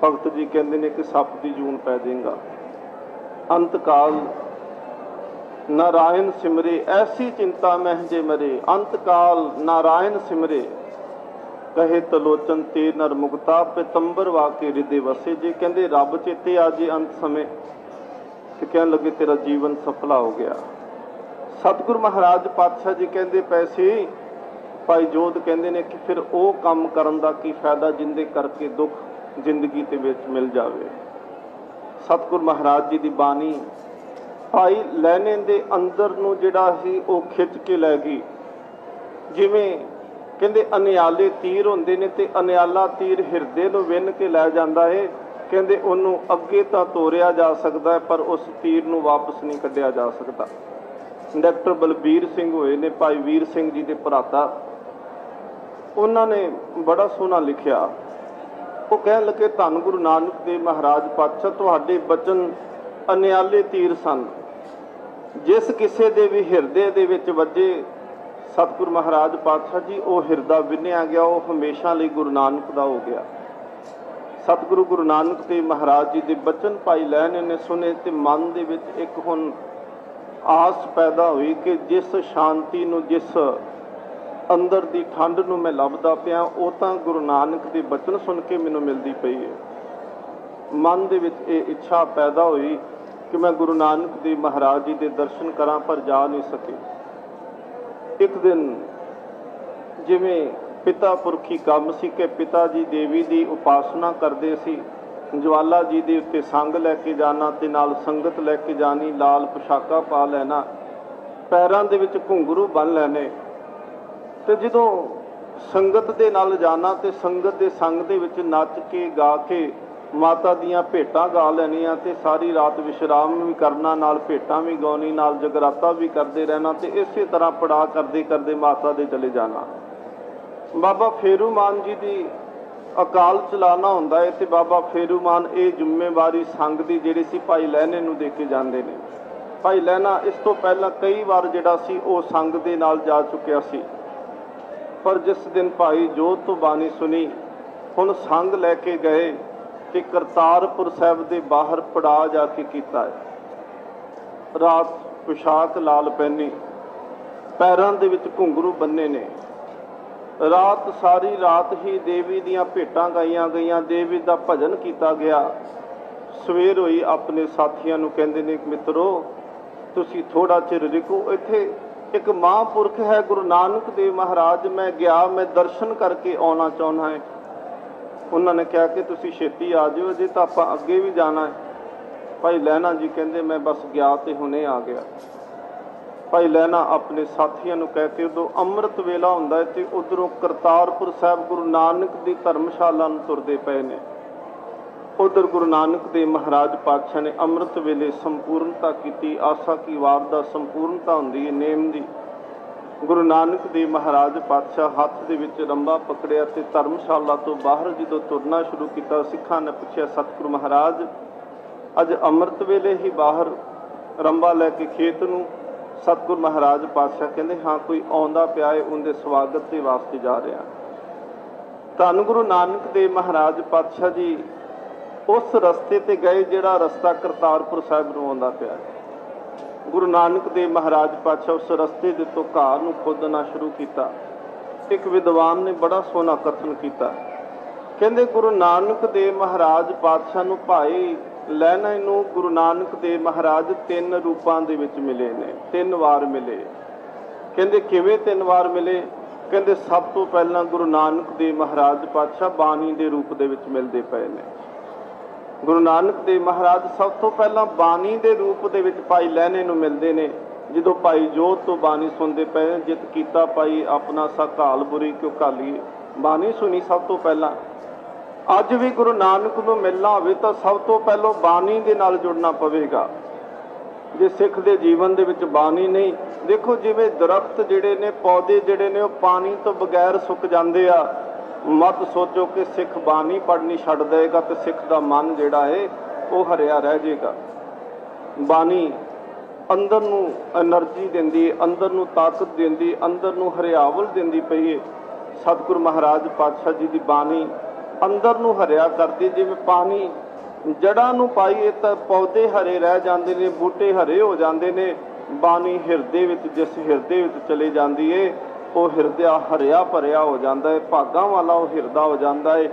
ਭਗਤ ਜੀ ਕਹਿੰਦੇ ਨੇ ਕਿ ਸੱਪ ਦੀ ਜੂਨ ਪੈ ਜਾਏਗਾ। ਅੰਤ ਕਾਲ ਨਾਰਾਇਣ ਸਿਮਰੇ ਐਸੀ ਚਿੰਤਾ ਮਹਿ ਜੇ ਮਰੇ। ਅੰਤ ਕਾਲ ਨਾਰਾਇਣ ਸਿਮਰੇ ਕਹੇ ਤਲੋਚਨ ਤੇ ਨਰ ਮੁਕਤਾ ਪਿਤੰਬਰ ਵਾਕੇ ਹਿਰਦੇ ਵਸੇ। ਜੇ ਕਹਿੰਦੇ ਰੱਬ ਚੇਤੇ ਆ ਜੇ ਅੰਤ ਸਮੇਂ ਤੇ ਕਹਿਣ ਲੱਗੇ ਤੇਰਾ ਜੀਵਨ ਸਫਲਾ ਹੋ ਗਿਆ। ਸਤਿਗੁਰੂ ਮਹਾਰਾਜ ਪਾਤਸ਼ਾਹ ਜੀ ਕਹਿੰਦੇ ਪਏ ਸੀ, ਭਾਈ ਜੋਧ ਕਹਿੰਦੇ ਨੇ ਕਿ ਫਿਰ ਉਹ ਕੰਮ ਕਰਨ ਦਾ ਕੀ ਫਾਇਦਾ ਜਿੰਦੇ ਕਰਕੇ ਦੁੱਖ ਜ਼ਿੰਦਗੀ ਦੇ ਵਿੱਚ ਮਿਲ ਜਾਵੇ। ਸਤਿਗੁਰੂ ਮਹਾਰਾਜ ਜੀ ਦੀ ਬਾਣੀ ਭਾਈ ਲਹਿਣੇ ਦੇ ਅੰਦਰ ਨੂੰ ਜਿਹੜਾ ਸੀ ਉਹ ਖਿੱਚ ਕੇ ਲੈ ਗਈ। ਜਿਵੇਂ ਕਹਿੰਦੇ ਅਨਿਆਲੇ ਤੀਰ ਹੁੰਦੇ ਨੇ ਤੇ ਅਨਿਆਲਾ ਤੀਰ ਹਿਰਦੇ ਨੂੰ ਵਿੰਨ ਕੇ ਲੈ ਜਾਂਦਾ ਹੈ। ਕਹਿੰਦੇ ਉਹਨੂੰ ਅੱਗੇ ਤਾਂ ਤੋਰਿਆ ਜਾ ਸਕਦਾ ਹੈ ਪਰ ਉਸ ਤੀਰ ਨੂੰ ਵਾਪਸ ਨਹੀਂ ਕੱਢਿਆ ਜਾ ਸਕਦਾ। ਡਾਕਟਰ ਬਲਬੀਰ ਸਿੰਘ ਹੋਏ ਨੇ ਭਾਈ ਵੀਰ ਸਿੰਘ ਜੀ ਦੇ ਭਰਾਤਾ, ਉਹਨਾਂ ਨੇ ਬੜਾ ਸੋਹਣਾ ਲਿਖਿਆ। ਉਹ ਕਹਿਣ ਲੱਗੇ ਧੰਨ ਗੁਰੂ ਨਾਨਕ ਦੇਵ ਮਹਾਰਾਜ ਪਾਤਸ਼ਾਹ ਤੁਹਾਡੇ ਬਚਨ ਅਨਿਆਲੇ ਤੀਰ ਸਨ, ਜਿਸ ਕਿਸੇ ਦੇ ਵੀ ਹਿਰਦੇ ਦੇ ਵਿੱਚ ਵੱਜੇ ਸਤਿਗੁਰੂ ਮਹਾਰਾਜ ਪਾਤਸ਼ਾਹ ਜੀ ਉਹ ਹਿਰਦਾ ਵਿੰਨਿਆ ਗਿਆ, ਉਹ ਹਮੇਸ਼ਾ ਲਈ ਗੁਰੂ ਨਾਨਕ ਦਾ ਹੋ ਗਿਆ। ਸਤਿਗੁਰੂ ਗੁਰੂ ਨਾਨਕ ਦੇਵ ਮਹਾਰਾਜ ਜੀ ਦੇ ਬਚਨ ਭਾਈ ਲਹਿਣੇ ਨੇ ਸੁਣੇ ਤੇ ਮਨ ਦੇ ਵਿੱਚ ਇੱਕ ਹੁਣ ਆਸ ਪੈਦਾ ਹੋਈ ਕਿ ਜਿਸ ਸ਼ਾਂਤੀ ਨੂੰ ਜਿਸ ਅੰਦਰ ਦੀ ਠੰਡ ਨੂੰ ਮੈਂ ਲੱਭਦਾ ਪਿਆ ਉਹ ਤਾਂ ਗੁਰੂ ਨਾਨਕ ਦੇ ਬਚਨ ਸੁਣ ਕੇ ਮੈਨੂੰ ਮਿਲਦੀ ਪਈ ਹੈ। ਮਨ ਦੇ ਵਿੱਚ ਇਹ ਇੱਛਾ ਪੈਦਾ ਹੋਈ ਕਿ ਮੈਂ ਗੁਰੂ ਨਾਨਕ ਦੇਵ ਮਹਾਰਾਜ ਜੀ ਦੇ ਦਰਸ਼ਨ ਕਰਾਂ ਪਰ ਜਾ ਨਹੀਂ ਸਕੇ। ਇੱਕ ਦਿਨ ਜਿਵੇਂ ਪਿਤਾ ਪੁਰਖੀ ਕੰਮ ਸੀ ਕਿ ਪਿਤਾ ਜੀ ਦੇਵੀ ਦੀ ਉਪਾਸਨਾ ਕਰਦੇ ਸੀ, ਜਵਾਲਾ ਜੀ ਦੇ ਉੱਤੇ ਸੰਗ ਲੈ ਕੇ ਜਾਣਾ ਤੇ ਨਾਲ ਸੰਗਤ ਲੈ ਕੇ ਜਾਣੀ, ਲਾਲ ਪੁਸ਼ਾਕਾ ਪਾ ਲੈਣਾ, ਪੈਰਾਂ ਦੇ ਵਿੱਚ ਘੁੰਗਰੂ ਬੰਨ੍ਹ ਲੈਣੇ ਤੇ ਜਦੋਂ ਸੰਗਤ ਦੇ ਨਾਲ ਜਾਣਾ ਤੇ ਸੰਗਤ ਦੇ ਸੰਗ ਦੇ ਵਿੱਚ ਨੱਚ ਕੇ ਗਾ ਕੇ ਮਾਤਾ ਦੀਆਂ ਭੇਟਾਂ ਗਾ ਲੈਣੀਆਂ ਤੇ ਸਾਰੀ ਰਾਤ ਵਿਸ਼ਰਾਮ ਵੀ ਕਰਨਾ, ਨਾਲ ਭੇਟਾਂ ਵੀ ਗਾਉਣੀ, ਨਾਲ ਜਗਰਾਤਾ ਵੀ ਕਰਦੇ ਰਹਿਣਾ ਤੇ ਇਸੇ ਤਰ੍ਹਾਂ ਪੜਾਅ ਕਰਦੇ ਕਰਦੇ ਮਾਤਾ ਦੇ ਚਲੇ ਜਾਣਾ। ਬਾਬਾ ਫੇਰੂਮਾਨ ਜੀ ਦੀ ਅਕਾਲ ਚਲਾਣਾ ਹੁੰਦਾ ਹੈ ਤੇ ਬਾਬਾ ਫੇਰੂਮਾਨ ਇਹ ਜ਼ਿੰਮੇਵਾਰੀ ਸੰਗ ਦੀ ਜਿਹੜੀ ਸੀ ਭਾਈ ਲਹਿਣੇ ਨੂੰ ਦੇ ਕੇ ਜਾਂਦੇ ਨੇ। ਭਾਈ ਲਹਿਣਾ ਇਸ ਤੋਂ ਪਹਿਲਾਂ ਕਈ ਵਾਰ ਜਿਹੜਾ ਸੀ ਉਹ ਸੰਗ ਦੇ ਨਾਲ ਜਾ ਚੁੱਕਿਆ ਸੀ, ਪਰ ਜਿਸ ਦਿਨ ਭਾਈ ਜੋਧ ਤੋਂ ਬਾਣੀ ਸੁਣੀ ਹੁਣ ਸੰਗ ਲੈ ਕੇ ਗਏ ਤੇ ਕਰਤਾਰਪੁਰ ਸਾਹਿਬ ਦੇ ਬਾਹਰ ਪੜਾਅ ਜਾ ਕੇ ਕੀਤਾ ਹੈ। ਰਾਤ ਪੁਸ਼ਾਕ ਲਾਲ ਪਹਿਨੀ पैरों दे विच घुंघरू बन्ने ने। रात सारी रात ही देवी दियां भेटां गाईयां गईयां, देवी दा भजन किया गया। सवेर होई अपने साथियों नूं कहंदे ने मित्रो तुसीं थोड़ा चिर रुको, इत्थे एक महापुरख है गुरु नानक देव महाराज, मैं गया, मैं दर्शन करके आना चाहुंदा है। उन्होंने कहा कि तुसीं छेती आ जाओ, अजे तां आपां अगे भी जाना है। भाई लहना जी कहंदे मैं बस गया तो हुणे आ गया। भाई लहना अपने साथियों नूं कह के उदों अमृत वेला हुंदा है ते उधरों करतारपुर साहिब गुरु नानक दी धर्मशाला नूं तुरदे पए ने। उधर गुरु नानक देव महाराज पातशाह ने अमृत वेले संपूर्णता की। आसा की वार दा संपूर्णता हुंदी है नेम दी। गुरु नानक देव महाराज पातशाह हत्थ दे विच रंबा पकड़िया ते धर्मशाला तो बाहर जदों तुरना शुरू किया, सिखां ने पुछया सतगुरु महाराज अज अमृत वेले ही बाहर रंबा लैके खेत नूं? सतगुरु महाराज पातशाह कहंदे हाँ कोई आउंदा पिया है, उनके स्वागत के वास्ते जा रहा। धन गुरु नानक देव महाराज पातशाह जी उस रस्ते ते गए जिहड़ा रस्ता करतारपुर साहिब नूं आउंदा पिया। गुरु नानक देव महाराज पातशाह उस रस्ते दे तो घाह नूं खोदना शुरू किया। एक विद्वान ने बड़ा सोहना कथन किया, कहंदे गुरु नानक देव महाराज पातशाह नूं भाई लहना नूं गुरु नानक देव महाराज 3 रूपां दे विच मिले ने, 3 वार मिले। कहंदे किवें 3 वार मिले? कहंदे सब तो पहलां गुरु नानक देव महाराज पातशाह बाणी दे रूप दे विच मिलदे पए ने। गुरु नानक देव महाराज सब तो पहला बाणी के रूप दे विच भाई लहने नूं मिलदे ने। जदों भाई जोत तो बाणी सुनते पे, जित कीता पाई अपना सा घाल बुरी क्यों घालीए, बाणी सुनी सब तो पहला। अज भी गुरु नानक नूं मिलना होवे तां सब तो पहलों बाणी दे नाल जुड़ना पवेगा। जे सिख दे जीवन दे विच बाणी नहीं, देखो जिवें दरख्त जिहड़े ने, पौधे जिहड़े ने, ओह पानी तो बगैर सुक जांदे आ। मत सोचो कि सिख बाणी पढ़नी छड्ड देगा तो सिख का मन जिहड़ा है वह हरिया रह जाएगा। बाणी अंदर नूं एनर्जी दिंदी, अंदर नूं ताकत दिंदी, अंदर नूं हरियावल दिंदी पई है। सतगुरु महाराज पातशाह जी की बाणी अंदर नूं हरिया करदी। जिवें पानी जड़ां नूं पाईए तां पौधे हरे रह जांदे ने, बूटे हरे हो जांदे ने। बाणी हिरदे विच जिस हिरदे विच चली जांदी है वो हिरदा हरिया भरिया हो जाता है, भागां वाला वो हिरदा हो जाता है,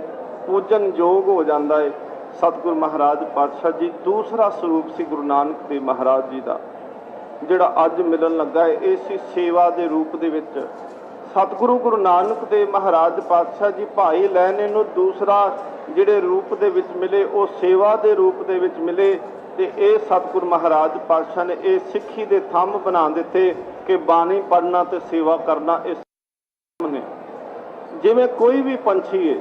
पूजन योग हो जाता है। सतगुरु महाराज पातशाह जी दूसरा स्वरूप से गुरु नानक देव महाराज जी का जिहड़ा अज मिलन लगा है, इस सेवा के रूप दे विच सतगुरु गुरु नानक देव महाराज पातशाह जी भाई लहने नूं दूसरा जिहड़े रूप दे विच मिले वो सेवा के रूप दे विच मिले। ते ये सतगुरु महाराज पातशाह ने ये सिੱਖੀ दे थंब बना दिते कि बाणी पढ़ना ते सेवा करना इस ने। जिवें कोई भी पंछी है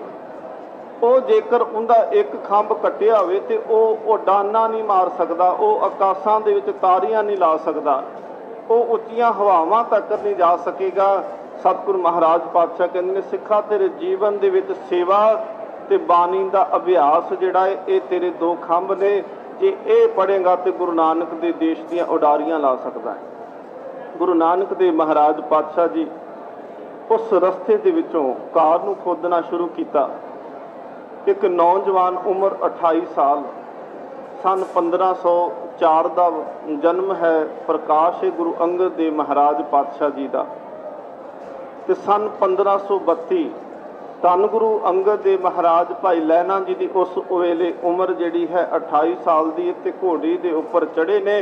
वो जेकर उनका एक खंभ कट्टिया होवे ते वो डाना नहीं मार सकता, वो आकाशां दे विच तारियां नहीं ला सकता, वो उच्चियां हवावां तक नहीं जा सकेगा। सतगुरु महाराज पातशाह कहंदे ने सिੱਖਾ तेरे जीवन दे विच सेवा ते बाणी दा अभ्यास जिहड़ा है ये तेरे 2 खंभ ने। जे ये पढ़ेगा तो गुरु नानक दे देश दीयां उडारियां ला सकता है। गुरु नानक देव महाराज पातशाह जी उस रस्ते दे विचों कार नूं खोदना शुरू किया। एक नौजवान उम्र 28 साल, सन 1504 का जन्म है, प्रकाश है गुरु अंगद देव महाराज पातशाह जी का। ते सन 1532 धन गुरु अंगद देव महाराज भाई लहना जी की उस वेले उम्र जिहड़ी है 28 साल की, ते घोड़ी के उपर चढ़े ने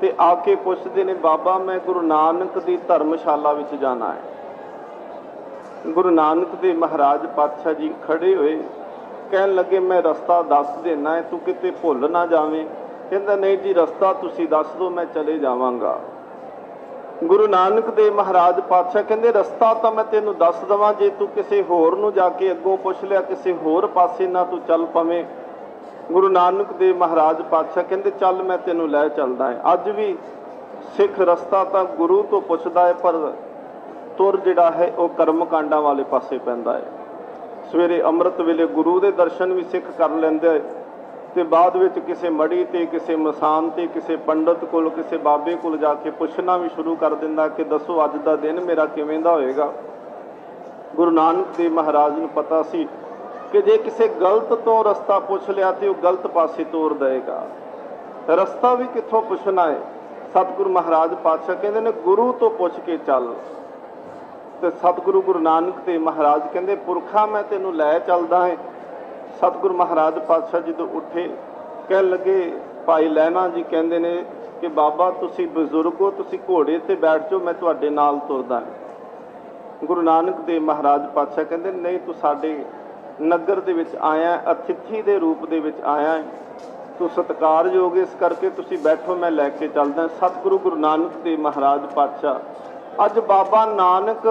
ते आके पुछदे ने बाबा मैं गुरु नानक की धर्मशाला विच जाना है। गुरु नानक देव महाराज पातशाह जी खड़े हुए कहन लगे मैं रस्ता दस देना है, तू किते भुल ना जावें। कहंदा नहीं जी रस्ता तुसी दस दो मैं चले जावांगा। गुरु नानक देव महाराज पातशाह कहंदे रस्ता तो मैं तेनू दस देवां, जे तू किसी होर नूं जाके अगों पुछ लिया किसी होर पासे ना तू चल पवें। गुरु नानक देव महाराज पातशाह कहंदे चल मैं तेनू लै चलदा है। अज भी सिख रस्ता तो गुरु तो पुछदा है पर तुर जिहड़ा है वह कर्म कांडां वाले पासे पैंदा है। सवेरे अमृत वेले गुरु के दर्शन भी सिख कर लैंदे ते बाद विच किसी मड़ी ते किसी मसान ते किसी पंडित कोल किसी बाबे कोल जाके पुछना भी शुरू कर दिंदा कि दसो अज दा दिन मेरा किवें दा होएगा। गुरु नानक देव महाराज नूं पता सी कि जे किसी गलत तो रस्ता पुछ लिया तो वह गलत पासे तोर देगा। रस्ता भी कित्थों पुछना है। सतगुरु महाराज पातशाह कहते ने गुरु तो पुछ के चल। तो सतगुरु गुरु नानक देव महाराज कहते पुरखा मैं तेनू लै चलदा है। सतगुरु महाराज पातशाह जो उठे कह लगे भाई लैना जी कहते ने कि बाबा तुसी बजुर्ग हो, तुसी घोड़े ते बैठ जाओ, मैं तुहाडे नाल तुरदा है। गुरु नानक देव महाराज पातशाह कहते नहीं तू साडे नगर दे विच आया, अतिथि दे रूप दे विच आया है, तू सत्कारयोग, इस करके तुसी बैठो मैं लैके चलदा। सतगुरु गुरु नानक देव महाराज पातशाह अज बाबा नानक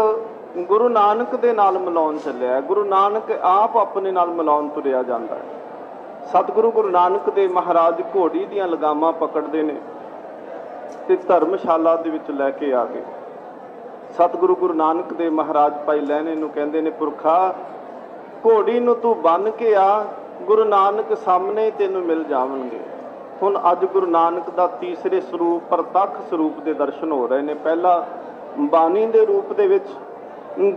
गुरु नानक दे नाल मिलाउण चलिया। गुरु नानक आप अपने नाल मिलाउण तुरिया जांदा है। सतगुरु गुरु नानक देव महाराज घोड़ी दीयां लगामां पकड़दे ने ते धर्मशाला दे विच लैके आ गए। सतगुरु गुरु नानक देव महाराज भाई लैने नूं कहंदे ने पुरखा घोड़ी नूं तू बन के आ, गुरु नानक सामने तेनू मिल जावणगे। हुण अज गुरु नानक दा तीसरे स्वरूप प्रतख स्वरूप दे दर्शन हो रहे ने। पहला बानी दे रूप दे विच,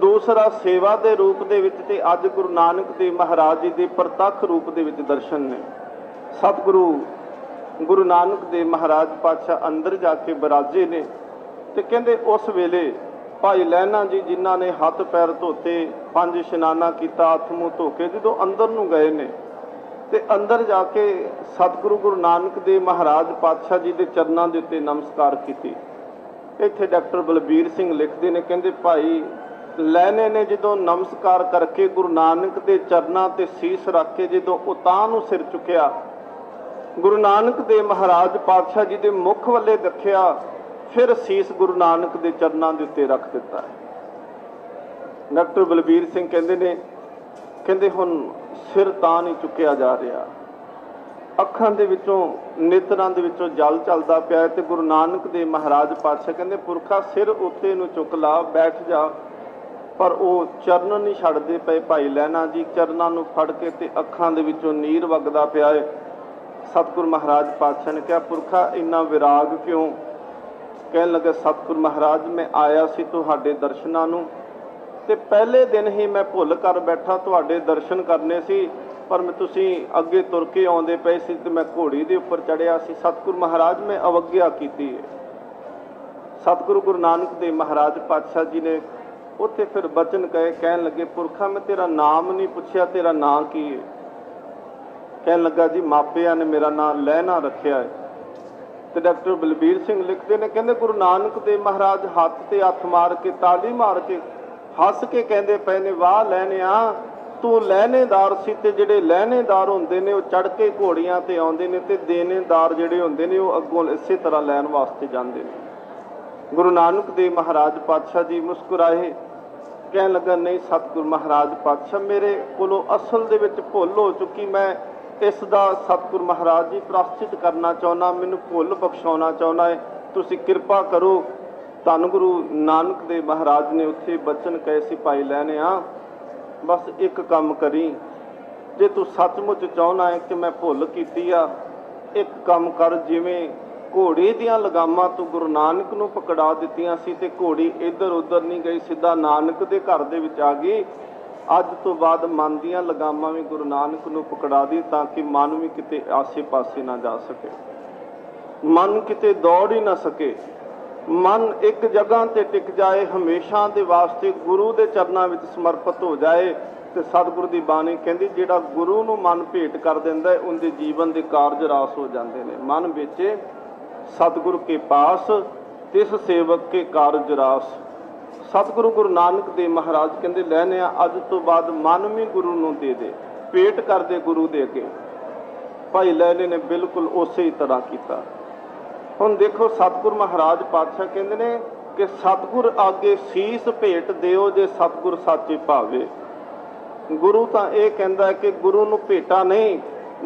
दूसरा सेवा दे रूप दे विच, ते अज गुरु नानक देव महाराज जी दे प्रतख रूप दे विच दर्शन ने। सतगुरु गुरु नानक देव महाराज पातशाह अंदर जाके बिराजे ने ते कहंदे उस वेले भाई लैना जी जिन्हां ने हथ पैर धोते, 5 इशनाना किया, हथ मूँह धो के जो अंदर नूं गए ने ते अंदर जाके सतगुरु गुरु नानक देव महाराज पातशाह जी के चरणों के उत्ते नमस्कार की। इत्थे डॉक्टर बलबीर सिंह लिखते हैं कहते भाई लैने ने जो नमस्कार करके गुरु नानक के चरणों ते सीस रख के जो उतां नूं सिर चुकिया, गुरु नानक देव महाराज पातशाह जी के मुख वाले दखिया, फिर सीस गुरु नानक के चरणों के उत्ते रख दिता है। डॉक्टर बलबीर सिंह कहते हुण सिर तां नहीं चुकिया जा रहा, अखां दे विचों नेत्रां दे विचों जल चलदा पिया है। ते गुरु नानक देव महाराज पातशाह कहते पुरखा सिर उत्ते नूं चुक ला, बैठ जा, पर वो चरण नहीं छड्डदे पए। भाई लैना जी चरणां नूं फड़ के ते अखां दे विचों नीर वगदा पिया है। सतगुरु महाराज पातशाह ने कहा पुरखा इन्ना विराग क्यों? कहन लगे सतगुरु महाराज मैं आया सी तुहाडे दर्शनां नूं ते पहले दिन ही मैं भुल कर बैठा तुहाडे दर्शन करने सी, पर मैं तुसीं अगे तुर के आउंदे पए सी ते मैं घोड़ी दे उपर चढ़िया सी। सतगुरु महाराज मैं अवग्या कीती है। सतगुरु गुरु नानक देव महाराज पातशाह जी ने उत्थे फिर बचन कहे, कहन लगे पुरखा मैं तेरा नाम नहीं पुछया, तेरा नाम की है? कहन लगा जी मापिया ने मेरा नाम लैना रखिया है। तो डॉक्टर बलबीर सिंह लिखते हैं कहते गुरु नानक देव महाराज हथ ते हथ मार के ताली मार के हस के कहते पे ने वाह लैनिया तू लहनेदार सी। ते जिहड़े लहनेदार हुंदे ने चढ़ के घोड़ियां ते आउंदे ने ते देनेदार जिहड़े हुंदे ने अग्गों इसे तरह लैन वास्ते जांदे ने। गुरु नानक देव महाराज पातशाह जी मुस्कुराए, कहन लगा नहीं सतगुरु महाराज पातशाह मेरे कोलों असल दे विच भुल हो चुकी, मैं इस दा सतगुरु महाराज जी प्राश्चित करना चाहुंदा, मैनूं भुल बख्शाउणा चाहुंदा है, तुसीं किरपा करो। धन गुरु नानक देव महाराज ने उत्थे बचन कहे सी भाई लैने बस एक काम करी, जे तू सचमुच चाहुंदा है कि मैं भुल कीती आ, एक काम कर, जिवें घोड़े दीयां लगामां तू गुरु नानक नूं पकड़ा दित्तियां सी ते घोड़ी इधर उधर नहीं गई, सीधा नानक दे घर दे विच आ गई। अज तो बाद मन दीयां लगामां भी गुरु नानक नूं पकड़ा दी, ताकि मन भी किते आसे पासे ना जा सके, मन किते दौड़ ही ना सके, मन एक जगह ते टिक जाए, हमेशा दे वास्ते गुरु दे चरनां विच समर्पित हो जाए। ते सतगुरु दी बाणी कहंदी जिहड़ा गुरु नूं मन भेट कर दिंदा है उनके जीवन के कारज रास हो जाते हैं। मन बेचे सतगुरु के पास तिस सेवक के कारज रास। सतगुरु गुरु नानक देव महाराज कहंदे लैने अज तो बाद मन भी गुरु नूं दे दे, भेट कर दे गुरु दे अगे। भाई लैने ने बिल्कुल उस ही तरह किया। हुण देखो सतगुरु महाराज पातशाह कहंदे ने कि सतगुर आगे सीस भेट दिओ जे सतगुर साचे भावे। गुरु तो यह कहता है कि गुरु नूं भेटा नहीं,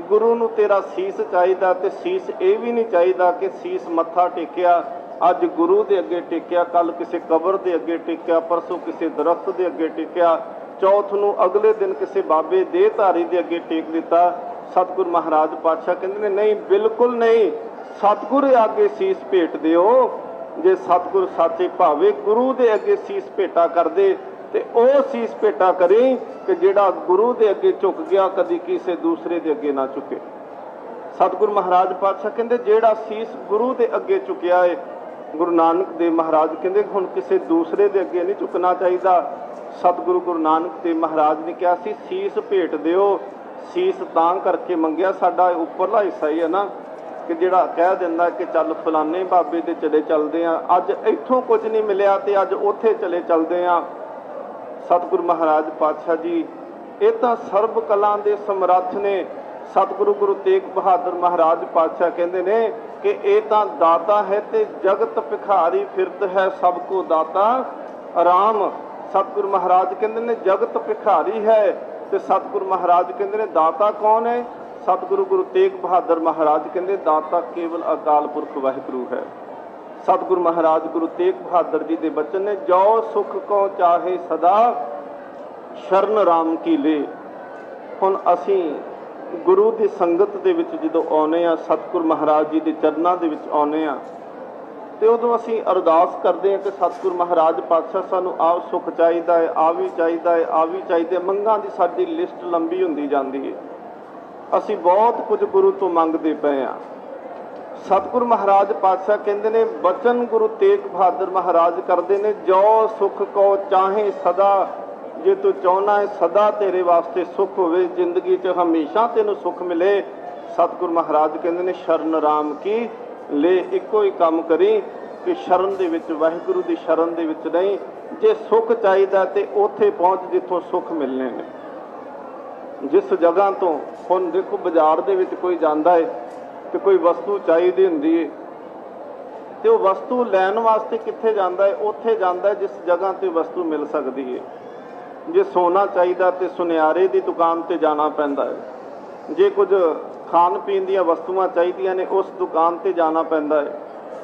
गुरु नूं तेरा सीस चाहिदा, ते सीस ये भी नहीं चाहिदा कि सीस मत्था टेकिया अज गुरु दे अगे टेकिया, कल किसी कबर दे अगे टेकिया, परसों किसी दरख्त दे अगे टेकिया, चौथ नूं अगले दिन किसी बाबे देहधारी दे अगे टेक दिता। सतगुरु महाराज पातशाह कहंदे ने नहीं, बिल्कुल नहीं, सतगुरु आगे सीस भेट दिओ जे सतगुर साचे भावे। गुरु दे अगे सीस भेटा कर दे ते ओ सीस भेटा करी कि जिहड़ा गुरु दे अगे झुक गया कदी किसी दूसरे दे अगे ना झुके। सतगुरु महाराज पातशाह कहते जेड़ा सीस गुरु के अगे चुकिया है, गुरु नानक देव महाराज कहते हुण किसी दूसरे के अगे नहीं चुकना चाहिए। सतगुरु गुरु नानक देव महाराज ने कहा सी सीस भेट दिओ, सीस तां करके मंगिया साडा उपरला हिस्सा ही है ना कि जिहड़ा कह दिंदा कि चल फलाने बाबे ते चले चलदे आ, अज इत्थों कुछ नहीं मिलिया ते अज उत्थे चले चलदे आ। सतगुरु महाराज पातशाह जी ये तो सर्ब कलां दे समर्थ ने। सतगुरु गुरु तेग बहादुर महाराज पातशाह कहते ने कि ये तो दाता है ते जगत भिखारी फिरत है सबको दाता आराम। सतगुरु महाराज कहते ने जगत भिखारी है ते सतगुरु महाराज कहते ने दाता कौन है। सतगुरु गुरु तेग बहादुर महाराज कहते दाता केवल अकाल पुरख वाहिगुरु है। सतगुरु महाराज गुरु तेग बहादुर जी के बचन ने जो सुख को चाहे सदा शरण राम की ले। हुण असीं गुरु की संगत दे विच जदों आउणे आ, सतगुरु महाराज जी के चरणों के विच आउणे आ ते उदों असीं अरदास करदे हां कि सतगुरु महाराज पातशाह सानूं आ सुख चाहीदा है, आ भी चाहीदा है, आ भी चाहीदा है। मंगां दी साडी लिस्ट लंबी हुंदी जांदी है। असीं बहुत कुछ गुरु तो मंगदे पए आ। सतगुरु महाराज पातशाह कहते ने बचन गुरु तेग बहादुर महाराज करते ने जो सुख को चाहे सदा, जे तू चाहना है सदा तेरे वास्ते सुख होवे, जिंदगी च हमेशा तेनू सुख मिले। सतगुरु महाराज कहते ने शरण राम की ले, इको ही काम करी कि शरण दे विच वाहिगुरु दी शरण दे विच नहीं। जे सुख चाहिदा ते उत्थे पहुंच जिथों सुख मिलने ने। जिस जगह तो हुण देखो बाजार दे विच कोई जांदा है कि कोई वस्तु चाहिदी हुंदी है ते वो वस्तु लैण वास्ते कित्थे जांदा है, उत्थे जांदा है जिस जगह ते वस्तु मिल सकदी है। जे सोना चाहिदा ते सुनियारे दी दुकान ते जाना पैंदा है। जे कुछ खाण पीण दीयां वस्तुआं चाहीदियां ने उस दुकान ते जाना पैंदा है।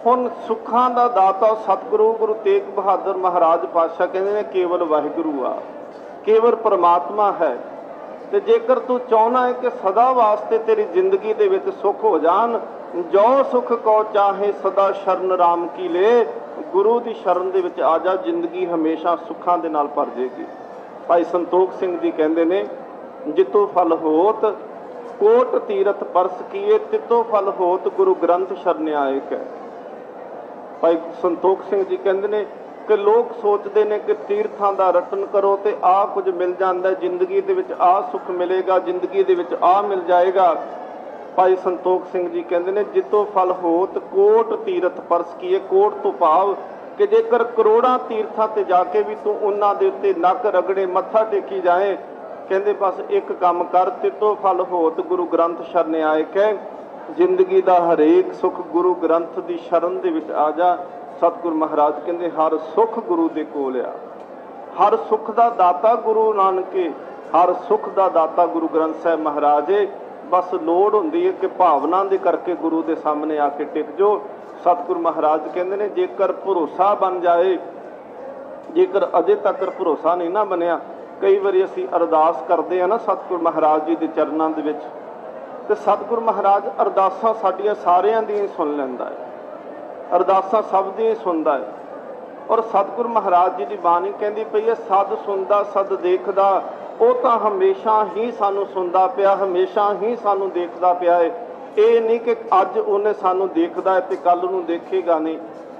हुण सुखां दा दाता सतगुरु गुरु तेग बहादुर महाराज पातशाह कहंदे ने केवल वाहिगुरू आ, केवल परमात्मा है। ते जेकर तू चाहना है कि सदा वास्ते तेरी जिंदगी दे विच सुख हो जान, जो सुख को चाहे सदा शरण राम की ले, गुरु दी शरण दे विच आ जा, जिंदगी हमेशा सुखां दे नाल भर जाएगी। भाई संतोख सिंह जी कहते ने जितो फल होत कोट तीरथ परस किए, तितो फल होत गुरु ग्रंथ शरण आयक है। भाई संतोख सिंह जी कहते ने कि लोग सोचते हैं कि तीर्थां दा रटन करो तो आ कुछ मिल जाता है, जिंदगी दे विच आ सुख मिलेगा, जिंदगी दे विच आ मिल जाएगा। भाई संतोख सिंह जी कहते ने जितो फल होत कोट तीरथ परस किए। कोट तो भाव कि जेकर करोड़ां तीर्थां ते जाके भी तू उन्हां दे उत्ते नक रगड़े मत्था टेकी जाए, कहते बस एक काम कर, तितो फल होत गुरु ग्रंथ शरण आयक है। जिंदगी दा हरेक सुख गुरु ग्रंथ दी शरण दे विच आ जा। सतगुरु महाराज कहते हर सुख गुरु दे कोल आ, हर सुख दा दाता गुरु नानक है, हर सुख दा दाता गुरु ग्रंथ साहिब महाराज है। बस लोड़ हुंदी है कि भावना दे करके गुरु दे सामने आके टिक जो। सतगुरु महाराज कहते ने जेकर भरोसा बन जाए, जेकर अजे तक भरोसा नहीं ना बनिया, कई बार असीं अरदास करते हैं ना सतगुरु महाराज जी के चरणों के विच, ते सतगुरु महाराज अरदासां साडियां सारियां दी सुन लैंदा है, अरदासां सब दी सुनदा है। और सतगुरु महाराज जी की बाणी कहती पई है सद सुनदा सद देखदा, वो तो हमेशा ही सानू सुनदा पिया, हमेशा ही सानू देखदा पिया है। ये नहीं कि अज उन्हें सानू देखदा है ते कल नूं देखेगा नहीं,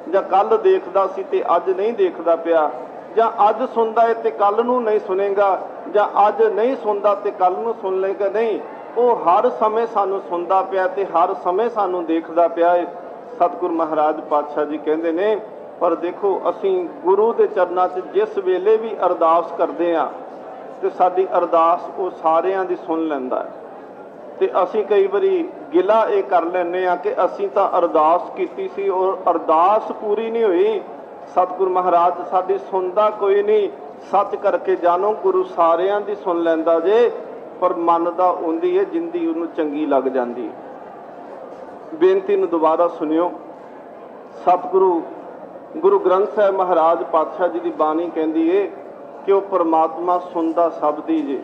जां कल देखदा सी ते अज नहीं देखदा पिया, जां अज सुनदा है ते कल नूं नहीं सुनेगा, जां अज नहीं सुनदा ते कल नूं सुन लेगा नहीं। वो हर समय सानू सुनदा पिया ते हर समय सानू देखदा पिया है। सतगुरु महाराज पातशाह जी कहते ने पर देखो असीं गुरु के चरणों च जिस वेले भी अरदास करते हैं तो साडी अरदास वो सारियां दी सुन लैंदा है। ते असीं कई बारी गिला ये कर लैंदे आ कि असीं तां अरदास कीती सी और अरदास पूरी नहीं हुई। सतगुरु महाराज साडी सुनदा कोई नहीं, सच करके जानो गुरु सारियां दी सुन लैंदा जे, पर मनदा उंदी है जिंदी उन्हूं चंगी लग जांदी। बेनती नूं दोबारा सुनियो। सतगुरु गुरु ग्रंथ साहिब महाराज पातशाह जी की बाणी कहती है कि वह परमात्मा सुनदा सब दी जे।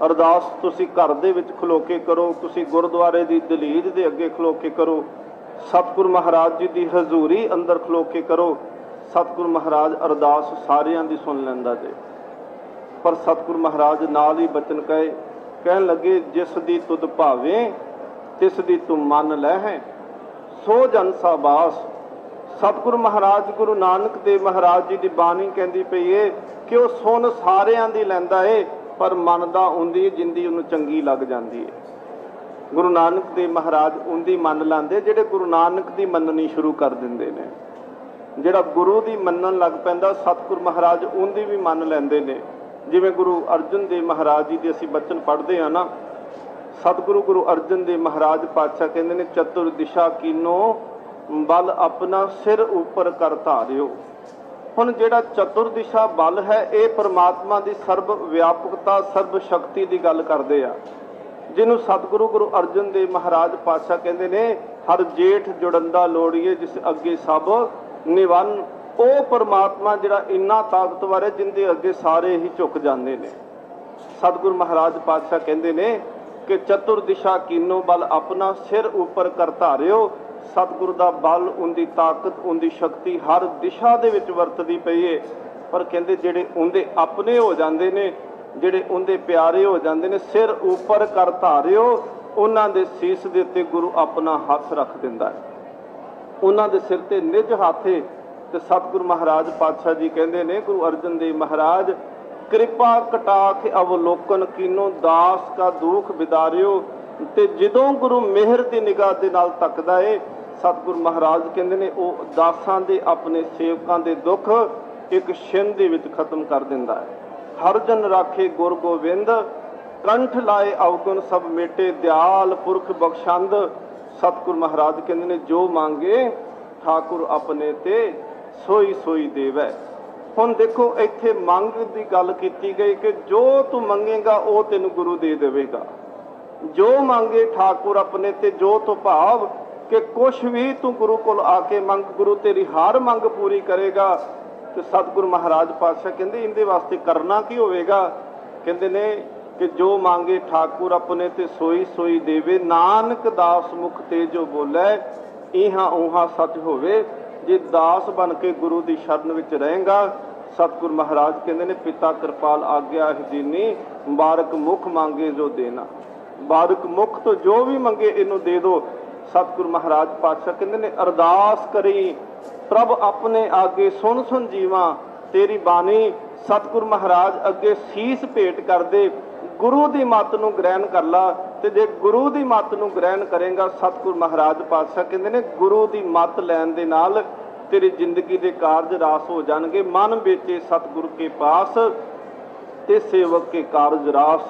अरदास तुसी घर दे विच खलो के करो, तुसी गुरुद्वारे की दलीज दे अगे खलो के करो, सतगुरु महाराज जी की हजूरी अंदर खलो के करो, सतगुरु महाराज अरदास सारियां दी सुन लैंदा जे। पर सतगुरु महाराज नाल ही बचन कहन लगे जिस दी तुद भावे तिस दी तू मन लै है सो जन साबास। सतगुरु महाराज गुरु नानक देव महाराज जी की बाणी कहती पई है कि वह सुन सारियां दी लैंदा है पर मनदा उंदी जिंदी उन्हें चंगी लग जाती है। गुरु नानक देव महाराज उंदी मन लाते जिहड़े गुरु नानक दी मननी शुरू कर देंदे ने। जिहड़ा गुरु दी मनन लग पैंदा सतगुरु महाराज उंदी भी मन लैंदे ने। जिवें गुरु अर्जन देव महाराज जी दे असीं बचन पढ़दे हां ना, सतगुरु गुरु अर्जन देव महाराज पातशाह कहंदे ने चतुर दिशा कीनो बल अपना सिर ऊपर कर धारियो। हुण जिहड़ा चतुर दिशा बल है ये परमात्मा की सर्व व्यापकता सर्व शक्ति की गल करदे आ, जिन्हों सतगुरु गुरु अर्जन देव महाराज पातशाह कहंदे ने हर जेठ जुड़ंदा लोड़िए जिस अगे सब निवन। ਉਹ परमात्मा जिहड़ा इन्ना ताकतवर है जिंदे अगे सारे ही झुक जाते हैं। सतगुरु महाराज पातशाह कहते हैं कि चतुर दिशा कीनो बल अपना सिर ऊपर कर धारियो। सतगुरु का बल उनकी ताकत उनकी शक्ति हर दिशा दे विच वरतदी पई है। पर कहते जिहड़े उनके अपने हो जाते हैं जिहड़े उनके प्यारे हो जाते हैं सिर ऊपर कर धारियो उन्हां दे सीस दे उत्ते गुरु अपना हथ रख दिंदा है। उन्हां दे सिर ते निज हाथे तो सतगुरु महाराज पातशाह जी कहते ने गुरु अर्जन देव महाराज कृपा कटाख अवलोकन कीनो दास का दुख बिदारियो। ते जदों गुरु मेहर की निगाह दे नाल तकदा है सतगुरु महाराज कहते ने वो दासां दे अपने सेवकां दे दुख एक छिन दे विच खत्म कर दिंदा है। हर जन राखे गुर गोविंद कंठ लाए अवगुण सब मेटे दयाल पुरख बख्शंद। सतगुरु महाराज कहते ने जो मांगे ठाकुर अपने ते सोई सोई देवै। हुण देखो इत्थे मंग की गल की गई कि जो तू मंगेगा वो तेन गुरु दे देवेगा। जो मांगे ठाकुर अपने ते जो तो भाव कि कुछ भी तू गुरु को आके मंग गुरु तेरी हर मंग पूरी करेगा। तो सतगुरु महाराज पातशाह कहते इनके वास्ते करना की होवेगा। कहते ने कि जो मांगे ठाकुर अपने ते सोई सोई देवे नानक दास मुख ते जो बोले इहां उहां सच होवे। जे दास बन के गुरु की शरण विच रहेगा सतगुरु महाराज कहते ने पिता कृपाल आज्ञा दीनी बारक मुख मांगे जो देना। बारक मुख तो जो भी मंगे इनू दे दो। सतगुरु महाराज पातशाह कहते ने अरदास करी प्रभ अपने आगे सुन सुन जीवा तेरी बानी। सतगुरु महाराज अगे सीस भेंट कर दे गुरु की मत नूं ग्रहण कर ला। तो जे गुरु की मत नूं ग्रहण करेगा सतगुरु महाराज पातशाह कहते ने गुरु की मत लैन दे नाल तेरी जिंदगी के कारज रास हो जाएंगे। मन बेचे सतगुरु के पास ते सेवक के कारज रास।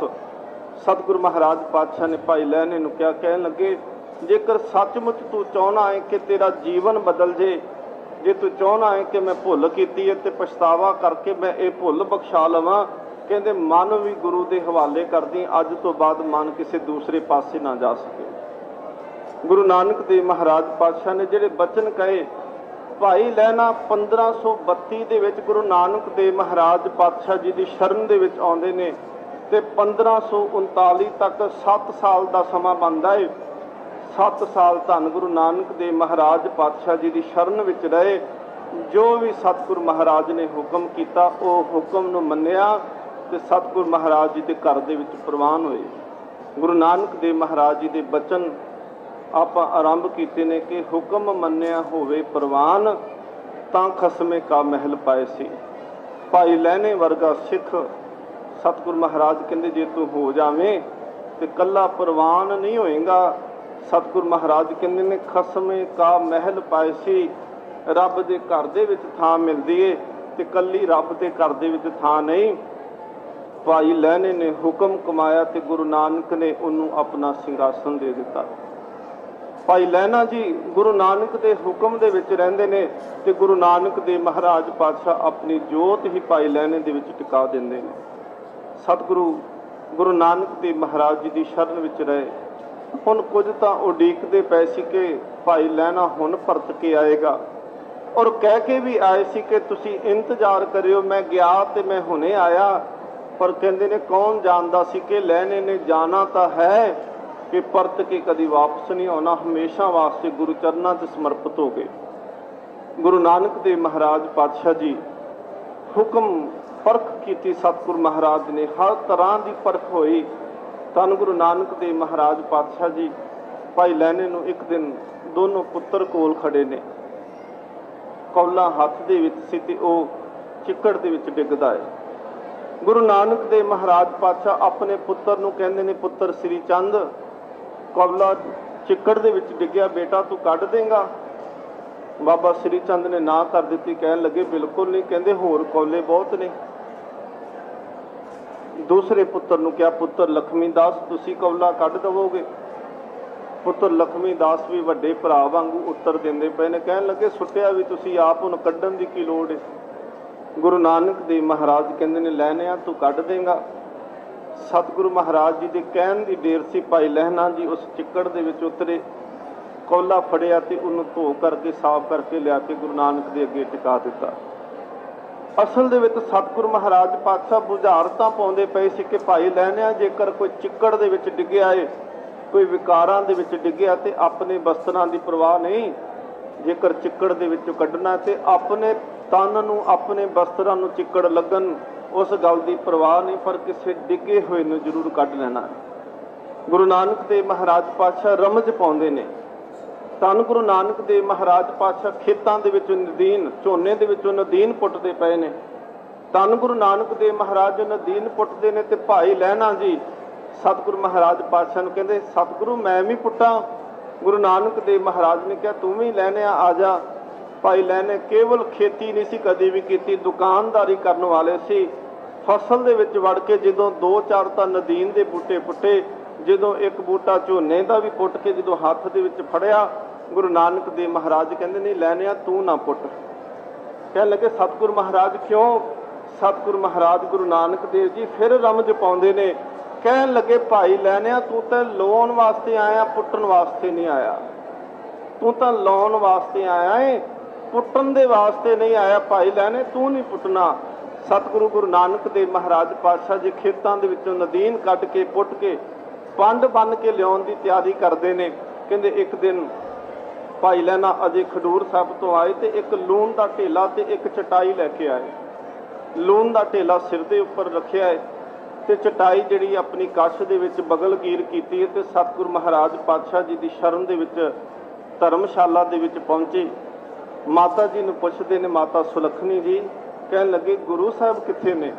सतगुरु महाराज पातशाह ने भाई लहने नूं क्या कहन लगे जेकर सचमुच तू चाहना है कि तेरा जीवन बदल जे जे तू चाहना है कि मैं भुल कीती है तो पछतावा करके मैं ये भुल बख्शा लवां। कहते मन भी गुरु के हवाले कर दी अज तो बाद मन किसी दूसरे पासे ना जा सके। गुरु नानक देव महाराज पातशाह ने जिहड़े बचन कहे भाई लहना 1532 दे विच गुरु नानक देव महाराज पातशाह जी की शरण दे विच आउंदे ने ते 1539 तक 7 साल का समा बनता है। 7 साल धन गुरु नानक देव महाराज पातशाह जी की शरण विच रहे। जो भी सतगुरु महाराज ने हुक्म किया वो हुक्म नूं मन्निया ते सतगुरु महाराज जी के घर दे विच प्रवान होए। गुरु नानक देव महाराज जी के बचन आप आरंभ किए ने कि हुक्म मन्निया होवे प्रवान तां खसमे का महल पाए सी। भाई लहने वर्गा सिख सतगुरु महाराज कहते जे तू हो जावें तो कला प्रवान नहीं होएगा। सतगुरु महाराज कहते ने खसमे का महल पाए सी। रब दे घर दे विच थां मिलदी है ते कल्ली रब दे घर दे विच थां नहीं। भाई लहने ने हुक्म कमाया तो गुरु नानक ने उन्होंने अपना सिंघासन दे दिता। भाई लहना जी गुरु नानक के हुक्म दे विच रहिंदे ने ते गुरु नानक देव महाराज पातशाह अपनी जोत ही भाई लहने दे विच टिका दिंदे ने। सतगुरु गुरु नानक देव महाराज जी की शरण विच रहे। हुण कुछ तां उडीकदे पए सी कि भाई लहना हुण परत के आएगा और कह के भी आए सी कि तुसी इंतजार करियो मैं गया ते मैं हुणे आया। पर कहते ने कौन जानता सी कि लहने ने जाना तो है कि परत के कभी वापस नहीं आना हमेशा वास्ते गुरु चरणों से समर्पित हो गए। गुरु नानक देव महाराज पातशाह जी हुक्म परख की सतगुरु महाराज ने हर तरह की परख होई। धन गुरु नानक देव महाराज पातशाह जी भाई लैने नूं एक दिन दोनों पुत्र कोल खड़े ने, कौला हत्थ दे विच सी ते ओह चिक्कड़ दे विच डिगदा है। गुरु नानक देव महाराज पातशाह अपने पुत्र नूं कहंदे ने, पुत्र श्री चंद कौला चिक्कड़ दे विच डिग्या, बेटा तू कढ देंगा? बाबा श्री चंद ने ना कर दी, कहन लगे बिल्कुल नहीं, कहंदे होर कौले बहुत ने। दूसरे पुत्र नूं क्या, पुत्र लक्ष्मी दास तुसी कौला कढ दवोगे? पुत्र लक्ष्मी दास भी वड्डे भरा वांगू उत्तर देंदे पए ने, कहन लगे सुट्टिया भी तुसी आप हुण कढण दी की लोड़ है? गुरु नानक देव महाराज कहंदे ने, लहनिया तू कढ देंगा? सतगुरु महाराज जी दे कहण दी देर सी, भाई लहना जी उस चिक्कड़ दे विच उतरे, कौला फड़िया ते उन्होंने धो करके साफ करके लिया के गुरु नानक दे अगे टिका दिता। असल दे विच सतगुरु महाराज पातशाह बुझारतां पाउंदे पए सी कि भाई लहनिया जेकर कोई चिक्कड़ दे विच डिग्गिया है, कोई विकारां दे विच डिग्गिया ते अपने वस्त्रां दी परवाह नहीं, जेकर चिक्कड़ दे विचों कढना ते अपने तन नूं अपने वस्त्रां नूं चिक्कड़ लगन उस गल दी परवाह नहीं, पर किसी डिगे होए नूं जरूर कढ लेना है। गुरु नानक देव महाराज पातशाह रमज पाउंदे ने। धन गुरु नानक देव महाराज पातशाह खेतां दे विचों नदीन, झोने दे विचों नदीन पुੱਟਦੇ पए ने। धन गुरु नानक देव महाराज नदीन पुੱਟਦੇ ने ते भाई लहना जी सतगुरु महाराज पातशाह नूं कहंदे, सतगुरु मैं भी पुੱਟਾਂ? गुरु नानक देव महाराज ने कहा तू भी लहने आ जा। भाई लहने केवल खेती नहीं सी कदी भी कीती, दुकानदारी करन वाले सी। फसल दे विच वड़ के जदों दो चार तां नदीन दे बूटे पुੱਟੇ, जदों एक बूटा झोने का भी पुੱਟ के जदों हत्थ दे विच फड़िया, गुरु नानक देव महाराज कहंदे नहीं लहनिया तू ना पुੱਟ। कहन लगे सतगुरु महाराज क्यों? सतगुरु महाराज गुरु नानक देव जी फिर रमज पाउंदे ने, कहन लगे भाई लहनिया तू तो लाउण वास्ते आया, पुੱਟਣ वास्ते नहीं आया। तू तो लाउण वास्ते आया है, पुੱਟਣ दे वास्ते नहीं आया। भाई लहने तू नहीं पुੱਟਣਾ। सतगुरु गुरु नानक देव महाराज पातशाह जी खेतां दे विचों नदीन कढ के पुੱਟ के पंड बन के लियाउण दी तैयारी करते हैं। कहंदे एक दिन भाई लहना अजे खडूर साहब तो आए तो एक लूण का ढेला ते एक चटाई लैके आए। लूण का ढेला सिर के उपर रखिया है तो चटाई जिहड़ी अपनी कश दे विच बगलगीर कीती है ते सतगुरु महाराज पातशाह जी की शरण दे विच धर्मशाला दे विच पहुंचे। माता जी नूं पुछदे ने, माता सुलखनी जी कहन लगे गुरु साहब कित्थे ने?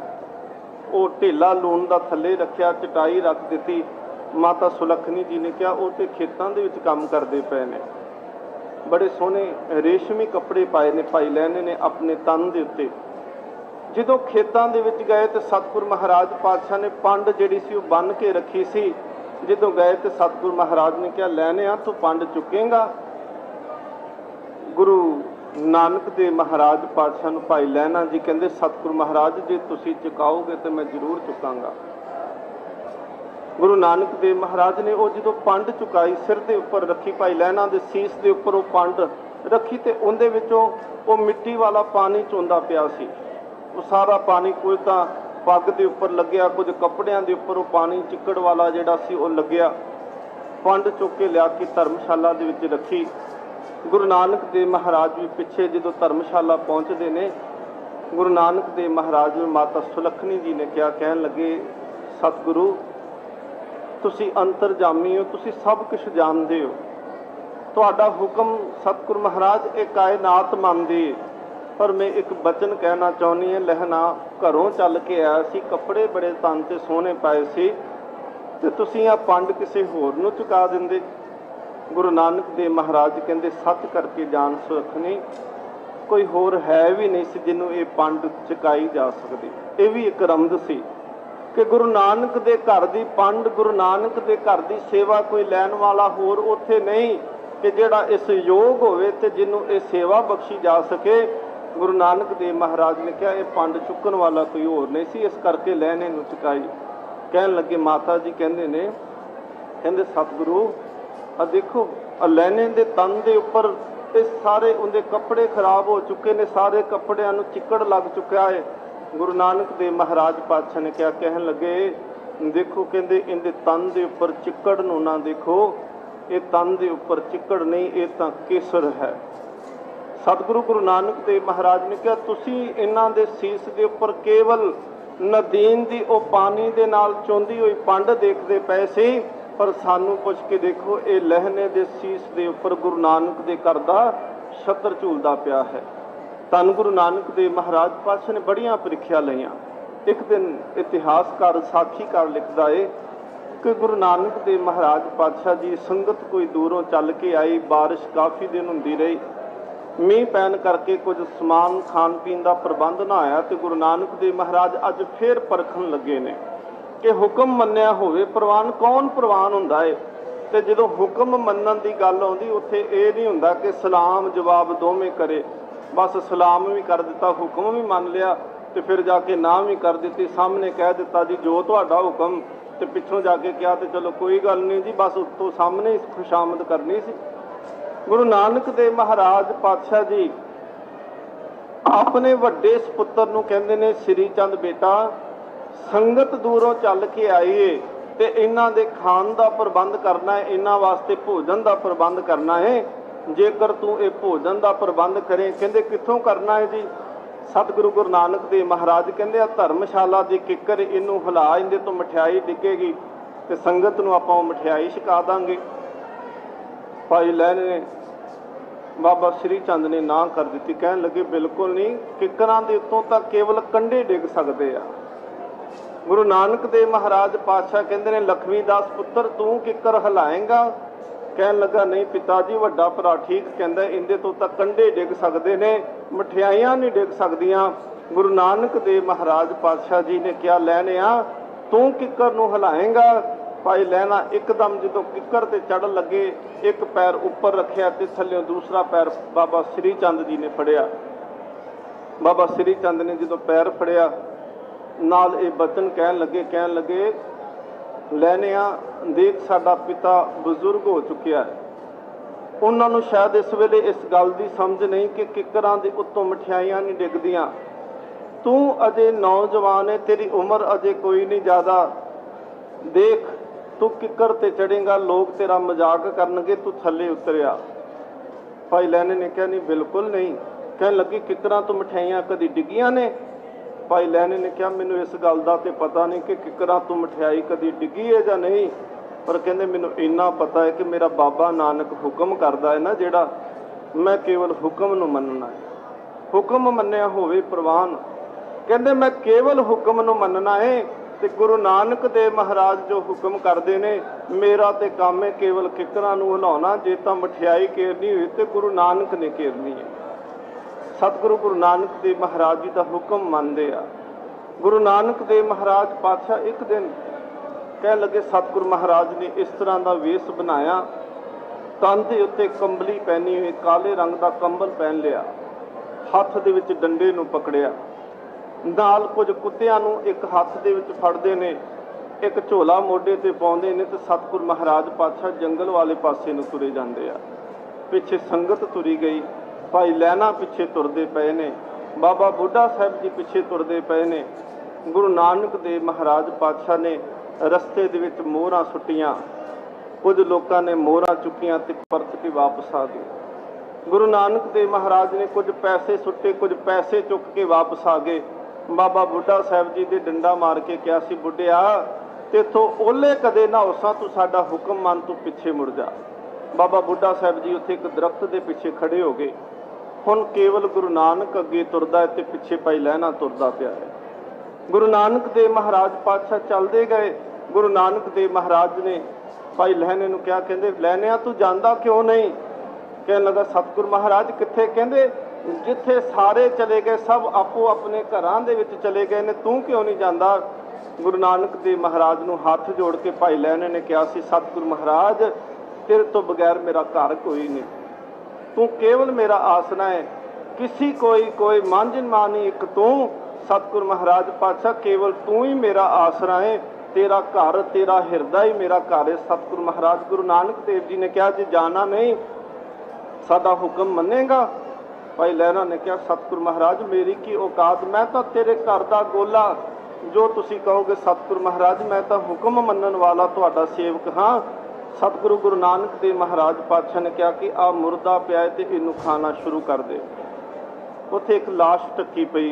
वो ढेला लूण का थले रखिया, चटाई रख दी। माता सुलखनी जी ने कहा वो तो खेतों के काम करते पे ने, बड़े सोहने रेशमी कपड़े पाए ने भाई लहने ने अपने तन के उत्ते। जदों खेतों के गए तो सतगुरु महाराज पातशाह ने पंड जिहड़ी सी वो बन के रखी सी। जदों गए तो सतगुरु महाराज ने कहा लहने आ तू पंड चुकेगा? गुरु नानक देव महाराज पातशाह नूं भाई लहना जी कहंदे सतगुरु महाराज जे तुसीं चुकाओगे तो मैं जरूर चुकांगा। गुरु नानक देव महाराज ने वो जो पंड चुकाई सिर के उपर रखी, भाई लहना के सीस के उपर वो पंड रखी तो उनदे विचों वो मिट्टी वाला पानी चोंदा पिया सी। वो सारा पानी कोई तो पग के उपर लग्या, कुछ कपड़ियां के उपर वो पानी चिक्कड़ वाला जिहड़ा सी वो लग्या। पंड चुक के लिया के धर्मशाला दे विच रखी। गुरु नानक देव महाराज भी पिछे जो धर्मशाला पहुँचते ने, गुरु नानक देव महाराज में माता सुलखनी जी ने क्या कहन लगे, सतगुरु तुसी अंतरजामी हो, तुसी सब कुछ जानते हो, तुहाडा हुक्म सतगुरु महाराज एक कायनात मनदी है, पर मैं एक बचन कहना चाहनी है। लहना घरों चल के आया सी, कपड़े बड़े तन ते सोहने पाए सी ते तुसी आ पंड किसी होर नूं चुका दिंदे। गुरु नानक देव महाराज कहंदे सच करके जान सुलखनी, कोई होर है भी नहीं सी जिन्हों ये पंड चुकाई जा सकती। ये भी एक रमद सी कि गुरु नानक दे घर दी पंड, गुरु नानक दे घर दी सेवा कोई लैन वाला होर उत्थे नहीं कि जिहड़ा इस योग होवे ते जिन्हों ये सेवा बख्शी जा सके। गुरु नानक देव महाराज ने कहा यह पंड चुकन वाला कोई होर नहीं सी, इस करके लहने नूं चुकाई। कहन लगे माता जी कहंदे ने, कहंदे सतगुरु आ देखो लहने दे तन दे उपर ये सारे उनके कपड़े खराब हो चुके ने, सारे कपड़ियां नूं चिक्कड़ लग चुका है। गुरु नानक देव महाराज पातशाह ने क्या कहन लगे, देखो कहंदे इनके तन दे उपर चिक्कड़ नूं ना देखो, ये तन दे उपर चिक्कड़ नहीं, ये तां केसर है। सतगुरु गुरु नानक देव महाराज ने कहा तुसी इन्हां दे सीस दे उपर केवल नदीन दी ओ पानी दे नाल चोंदी हुई पंड देखदे पए सी, पर सानू पुछ के देखो ये लहने दे सीस दे उपर गुरु नानक दे घर दा छत्र झूलदा पिया है। धन गुरु नानक देव महाराज पातशाह ने बड़ियां परीक्षा लईयां। एक दिन इतिहासकार साखीकार लिखदा है कि गुरु नानक देव महाराज पातशाह जी संगत कोई दूरों चल के आई, बारिश काफ़ी दिन हुंदी रही, मीह पैन करके कुछ समान खान पीन का प्रबंध ना आया तो गुरु नानक देव महाराज अज फिर परखण लगे ने कि हुक्म मन्निया होवे प्रवान कौन प्रवान हुंदा है। ते जदों हुक्म मन्नण दी गल आउंदी उत्थे ये नहीं हुंदा कि सलाम जवाब दोवें करे, बस सलाम भी कर दिता हुक्म भी मान लिया तो फिर जाके ना भी कर दी, सामने कह दिता जी जो तुहाडा हुक्म, तो पिछों जाके कहा तो चलो कोई गल नहीं जी, बस उत्तों सामने खुशामद करनी सी। गुरु नानक देव महाराज पातशाह जी अपने वड्डे सपुत्र नूं कहंदे ने श्री चंद बेटा संगत दूरों चल के आईए ते इन्हां दे खान का प्रबंध करना है, इन्हां वास्ते भोजन का प्रबंध करना है। जेकर तू ये भोजन का प्रबंध करें, कहंदे कित्थों करना है जी। सतगुरु गुरु नानक देव महाराज कहंदे आ धर्मशाला दी किकर इनू हिला, इहदे तो मठियाई डिगेगी ते संगत नूं आपां मठियाई छका दांगे। भाई लैने ने बाबा श्री चंद ने ना कर दी, कह लगे बिल्कुल नहीं, किकरां दे उत्तों तां केवल कंडे डिग सकदे आ। गुरु नानक देव महाराज पातशाह कहंदे ने लखमी दास पुत्र तू किकर हिलाएगा, कह लगा नहीं पिता जी वड्डा भरा ठीक कहंदा इहदे तो तां कंडे डिग सकदे ने, मठियाइयां नहीं डिग सकदियां। गुरु नानक देव महाराज पातशाह जी ने क्या लैने आ तू किकर नूं हिलाएगा। भाई लैना एकदम जो किकर ते चढ़ लगे, एक पैर उपर रखिया ते थल्लों दूसरा पैर बाबा श्री चंद जी ने फड़िया। बाबा श्री चंद ने जो पैर फड़िया नाल ये बचन कह लगे लैने आ देख साडा पिता बजुर्ग हो चुकिया है, उन्होंने शायद इस वेले इस गल की समझ नहीं कि किकरां दे उत्तों मठियाइयां नहीं डिगदियां, तू अजे नौजवान है, तेरी उम्र अजे कोई नहीं ज़्यादा, देख तू किकर ते चढ़ेगा लोग तेरा मजाक करनगे, तू थले उतरिया। भाई लैने ने कहा नहीं बिल्कुल नहीं, कह लगी किकरां तो मठियाइयां कदी डिगियां ने। भाई लैने ने कहा मैनू इस गल का तो पता नहीं कि किकरां तो मठियाई कदी डिगी है या नहीं, पर कहंदे मैनू इन्ना पता है कि मेरा बाबा नानक हुक्म करदा है ना जिहड़ा, मैं केवल हुक्म नूं मनना है, हुक्म मन्निया होवे प्रवान। कहंदे मैं केवल हुक्म नूं मनना है ते गुरु नानक देव महाराज जो हुक्म करते ने मेरा तो काम है केवल किकरां नूं हिलाउणा, जे तां मठियाई घेरनी हुई तो गुरु नानक ने घेरनी है। सतगुरु गुरु नानक देव महाराज जी का हुक्म मनते आ। गुरु नानक देव महाराज पातशाह एक दिन कह लगे सतगुरु महाराज ने इस तरह का वेश बनाया, तन के उत्ते कंबली पहनी हुई, काले रंग का कंबल पहन लिया, हथ दे विच डंडे नूं पकड़िया, नाल कुछ कुत्तियां नूं एक हथ दे विच फड़दे ने, एक झोला मोढे ते पाउंदे ने, ते सतगुरु महाराज पातशाह जंगल वाले पासे नूं तुरे जांदे आ। पिछे संगत तुरी गई, भाई लैना पिछे तुरदे पे ने, बाबा बुढ़ा साहब जी पिछे तुरदे पे ने। गुरु नानक देव महाराज पातशाह ने रस्ते दे विच मोहरां सुट्टियां, कुछ लोगों ने मोहरां चुकियां ते परत के वापस आ गए। गुरु नानक देव महाराज ने कुछ पैसे सुट्टे, कुछ पैसे चुक के वापस आ गए। बाबा बुढ़ा साहब जी दे डंडा मार के कहा सी बुढ़िया तेथों ओले कदे ना होसां, तू साडा हुक्म मन, तू पिछे मुड़ जा। बाबा बुढ़ा साहब जी उत्थे एक दरख्त के पिछे खड़े हो गए। हुण केवल गुरु नानक अगे तुरदा है ते पिछे भाई लहना तुरदा पिया है। गुरु नानक देव महाराज पातशाह चलते गए। गुरु नानक देव महाराज ने भाई लहने नूं कहा, कहंदे लहनिया तू जांदा क्यों नहीं? कहने लगा सतगुरु महाराज कित्थे? कहंदे जिथे सारे चले गए, सब आपो अपने घरां दे विच चले गए ने, तू क्यों नहीं जांदा? गुरु नानक देव महाराज नूं हाथ जोड़ के भाई लहने ने कहा सी सतगुरु महाराज तेरे तो बगैर मेरा घर कोई नहीं, तू केवल मेरा आसना है, किसी कोई मांझन मानी एक तू। सतगुरु महाराज पातशाह केवल तू ही मेरा आसरा है, तेरा घर तेरा हिरदा ही मेरा घर है। सतगुरु महाराज गुरु नानक देव जी ने कहा जी जाना नहीं, साडा हुक्म मनेगा? भाई लहरा ने कहा सतगुरु महाराज मेरी की औकात, मैं तो तेरे घर का गोला, जो तुसी कहोगे सतगुरु महाराज मैं तो हुक्म मनन वाला तुहाडा सेवक हाँ। सतगुरु गुरु नानक देव महाराज पातशाह ने कहा कि आ मुर्दा पिया ते इनू खाना शुरू कर दे। उत्थे एक लाश टक्की पई,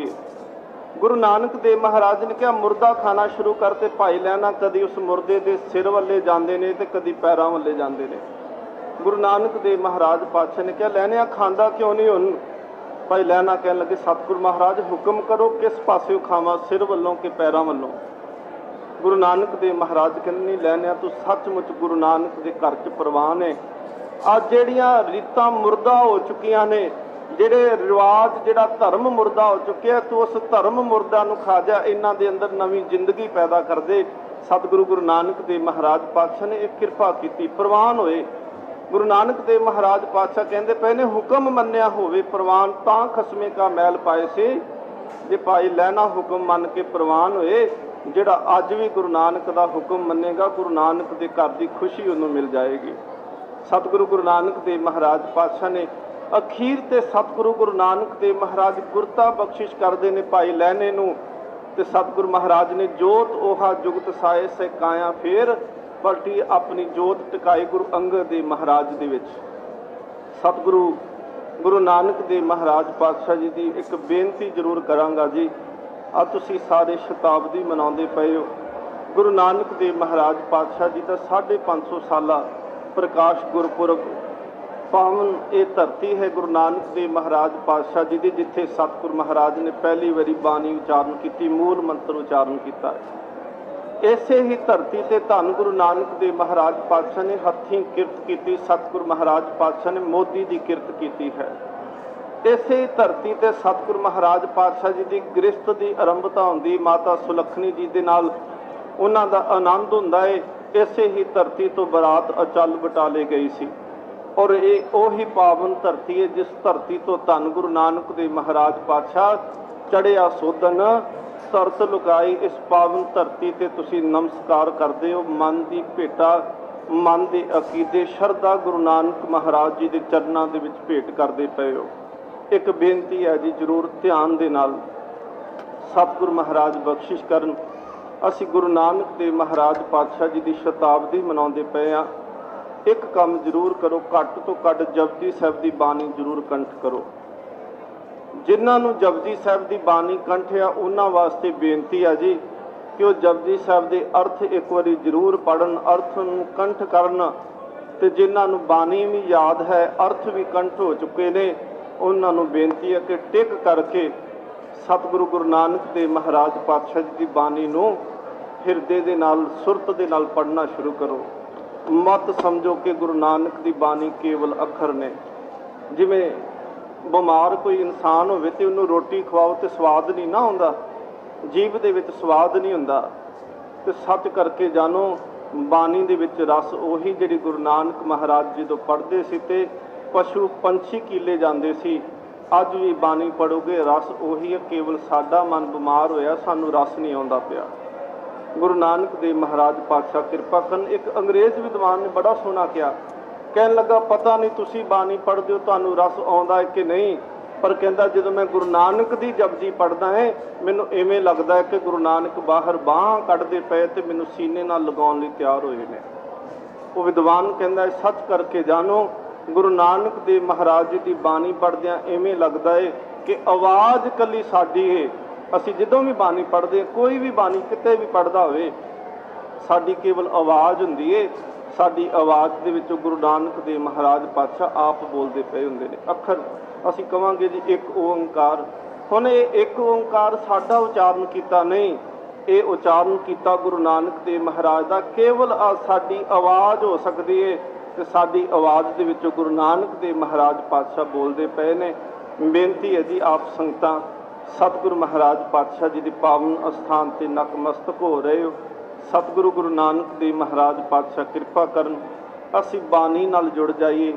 गुरु नानक देव महाराज ने कहा मुर्दा खाना शुरू करते भाई लैना कदी उस मुर्दे के सिर वाले जाते ने ते कदी पैरों वाले जाते ने। गुरु नानक देव महाराज पातशाह ने कहा लैनिया खांदा क्यों नहीं हुण? भाई लैना कह लगे सतगुरु महाराज हुक्म करो किस पासे खावा, सिर वालों के पैरों वालों? गुरु नानक देव महाराज कहते नहीं लैनिया तू सचमुच गुरु नानक के घर च प्रवान है। अज जिहड़ियां रीतां मुर्दा हो चुकियां ने, ਜਿਹੜੇ ਰਿਵਾਜ ਜਿਹੜਾ ਧਰਮ ਮੁਰਦਾ ਹੋ ਚੁੱਕਿਆ, ਤੂੰ ਉਸ ਧਰਮ ਮੁਰਦਾ ਨੂੰ ਖਾ ਜਾ, ਇਹਨਾਂ ਦੇ ਅੰਦਰ ਨਵੀਂ ਜ਼ਿੰਦਗੀ ਪੈਦਾ ਕਰ ਦੇ। ਸਤਿਗੁਰੂ ਗੁਰੂ ਨਾਨਕ ਦੇਵ ਮਹਾਰਾਜ ਪਾਤਸ਼ਾਹ ਨੇ ਇਹ ਕਿਰਪਾ ਕੀਤੀ, ਪ੍ਰਵਾਨ ਹੋਏ। ਗੁਰੂ ਨਾਨਕ ਦੇਵ ਮਹਾਰਾਜ ਪਾਤਸ਼ਾਹ ਕਹਿੰਦੇ ਪਏ ਨੇ ਹੁਕਮ ਮੰਨਿਆ ਹੋਵੇ ਪ੍ਰਵਾਨ ਤਾਂ ਖਸਮੇ ਕਾ ਮੈਲ ਪਾਏ ਸੀ। ਜੇ ਭਾਈ ਲਹਿਣਾ ਹੁਕਮ ਮੰਨ ਕੇ ਪ੍ਰਵਾਨ ਹੋਏ, ਜਿਹੜਾ ਅੱਜ ਵੀ ਗੁਰੂ ਨਾਨਕ ਦਾ ਹੁਕਮ ਮੰਨੇਗਾ ਗੁਰੂ ਨਾਨਕ ਦੇ ਘਰ ਦੀ ਖੁਸ਼ੀ ਉਹਨੂੰ ਮਿਲ ਜਾਏਗੀ। ਸਤਿਗੁਰੂ ਗੁਰੂ ਨਾਨਕ ਦੇਵ ਮਹਾਰਾਜ ਪਾਤਸ਼ਾਹ ਨੇ ਅਖੀਰ ਤੇ ਸਤਿਗੁਰੂ ਗੁਰੂ ਨਾਨਕ ਦੇਵ ਮਹਾਰਾਜ ਗੁਰਤਾ ਬਖਸ਼ਿਸ਼ ਕਰਦੇ ਨੇ ਭਾਈ ਲਹਿਣੇ ਨੂੰ, ਤੇ ਸਤਿਗੁਰੂ ਮਹਾਰਾਜ ਨੇ ਜੋਤ ओहा जुगत साए से काया फेर पलटी अपनी जोत टिकाई गुरु अंगद देव महाराज ਦੇ ਵਿੱਚ। सतगुरु गुरु नानक देव महाराज पातशाह जी की एक बेनती जरूर करांगा जी। आ तुसी सारे शताब्दी मनाउंदे पए हो। गुरु नानक देव महाराज पातशाह जी का 550 साला प्रकाश गुरपुरब पावन ये धरती है गुरु नानक देव महाराज पातशाह जी की, जिथे सतगुरु महाराज ने पहली बारी बाणी उचारण की, मूल मंत्र उचारण किया। इसे ही धरती ते धन गुरु नानक देव महाराज पातशाह ने हथीं किरत की, सतगुरु महाराज पातशाह ने मोदी की किरत की है। इसे ही धरती ते सतगुरु महाराज पातशाह जी की गृहस्थ की आरंभता होंदी माता सुलखनी जी के नाल उन्हां दा आनंद हुंदा है। इसे ही धरती तो बरात अचल बटाले गई सी और ये ओही पावन धरती है जिस धरती तो धन गुरु नानक देव महाराज पातशाह चढ़िया सोधन तरत लुकाई। इस पावन धरती ते तुसी नमस्कार करते हो, मन की भेटा, मन के अकीदे शरधा गुरु नानक महाराज जी के चरणों के विच भेंट करते पे हो। एक बेनती है जी जरूर ध्यान दे नाल सतगुरु महाराज बख्शिश करन। असी गुरु नानक देव महाराज पातशाह जी की शताब्दी मनाउंदे पे आ। एक काम जरूर करो, घट तो घट जपजी साहिब की बाणी जरूर कंठ करो। जिन्होंने जपजी साहिब की बाणी कंठ आ उन्होंने वास्ते बेनती है जी कि वह जपजी साहिब के अर्थ एक बारी जरूर पढ़न, अर्थ नूं कंठ करन। ते जिन्होंने बाणी भी याद है, अर्थ भी कंठ हो चुके ने, उन्होंने बेनती है कि टिक करके सतगुरु गुरु नानक देव महाराज पातशाह जी की बाणी नूं हिरदे दे नाल सुरत दे नाल पढ़ना शुरू करो। मत समझो कि गुरु नानक की बाणी केवल अखर ने। जिमें बीमार कोई इंसान होवे ते उन्होंने रोटी खवाओ तो स्वाद नहीं ना आउंदा, जीभ दे विच स्वाद नहीं हुंदा। ते सच करके जानो बाणी दे विच रस ओही जिहड़ी गुरु नानक महाराज जी तो पढ़दे सी ते पशु पंछी कीले जांदे सी। अज भी बाणी पढ़ोगे रस ओही है, केवल साडा मन बीमार होया सानू रस नहीं आउंदा पिया। गुरु नानक देव महाराज पातशाह किरपा करन। एक अंग्रेज विद्वान ने बड़ा सोहना किया, कहन लगा पता नहीं तुसी बाणी पढ़दे हो तुहानू रस आउंदा है कि नहीं, पर कहंदा जदों मैं गुरु नानक दी जपजी पढ़दा है मैनू इवें लगदा है कि गुरु नानक बाहर बाह कढ़दे पए ते मैनू सीने नाल लगाउण लई तैयार होए ने। वो विद्वान कहंदा है सच करके जानो गुरु नानक देव महाराज जी की बाणी पढ़दिआं इवें लगदा है कि आवाज़ कली साडी है। असी जदों भी बाणी पढ़ते, कोई भी बाणी किते भी पढ़ता होवे, साडी केवल आवाज़ हुंदी है। साडी आवाज़ दे विचों गुरु नानक देव महाराज पातशाह आप बोलते पे हुंदे ने। अखर असी कहांगे जी एक ओंकार। हुण ये एक ओंकार साडा उचारण कीता नहीं, ये उचारण कीता गुरु नानक देव महाराज दा। केवल साडी आवाज़ हो सकती है ते साडी आवाज़ दे विचों गुरु नानक देव महाराज पातशाह बोलते पे ने। बेनती है जी आप संगतां सतगुरु महाराज पातशाह जी के पावन अस्थान से नतमस्तक हो रहे हो। सतगुरु गुरु नानक देव महाराज पातशाह किरपा करन, असी बाणी नाल जुड़ जाइए,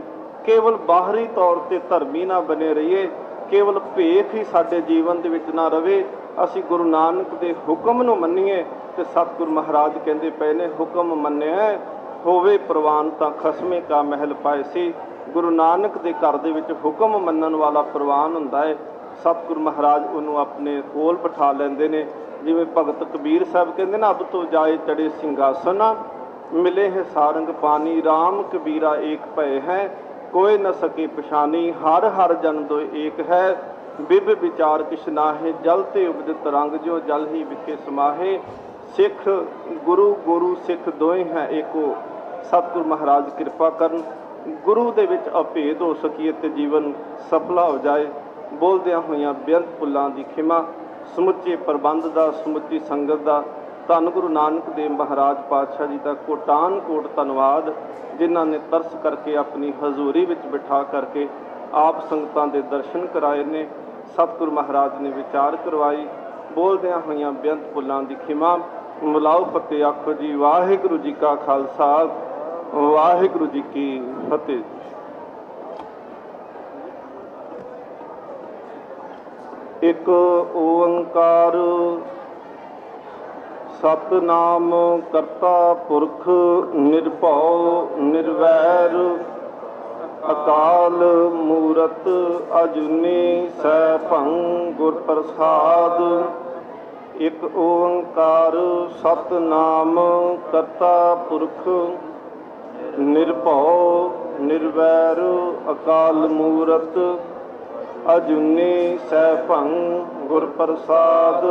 केवल बाहरी तौर पर धर्मी ना बने रहिए, केवल भेख ही साडे जीवन दे विच ना रवे। असी गुरु नानक दे हुक्म नूं मन्नीए ते सतगुरु महाराज कहंदे पए ने हुक्म मन्निया होवे प्रवान तां खसमे का महल पाए सी। गुरु नानक दे घर दे विच हुक्म मन्नण वाला प्रवान हुंदा है। सतगुरु महाराज उन्होंने अपने कोल बिठा लेंदे ने। जिवें भगत कबीर साहब कहते ना अब तो जाए चढ़े सिंघासन मिले है सारंग पानी, राम कबीरा एक भय है कोई न सके पछानी, हर हर जन दो एक है बिब विचार किश नाहे, जल ते उपदित रंग जो जल ही विखे समाहे। सिख गुरु गुरु सिख दोए हैं एको, सतगुरु महाराज किरपा करन गुरु दे विच अभेद हो सकीए ते जीवन सफला हो जाए। बोलदियां होइयां बेअंत भुल्लां दी खिमा, समुचे प्रबंध दा समुची संगत दा धन गुरु नानक देव महाराज पातशाह जी का कोटान कोट धन्नवाद, जिन्हों ने तरस करके अपनी हजूरी विच बिठा करके आप संगतां दे दर्शन कराए ने। सतगुरु महाराज ने विचार करवाई। बोलदियां होइयां बेअंत भुल्लां दी खिमा, मिलाओ फतेह आखो जी वाहिगुरू जी का खालसा वाहिगुरू जी की फतेह। एक ओंकार सतनाम करता पुरख निर्भव निर्वैर, अकाल मूरत अजूनी सैभं गुर प्रसाद। एक ओंकार सतनाम करता पुरख निर्भव निर्वैर, अकाल मूरत अजूनी सैभं गुर प्रसाद।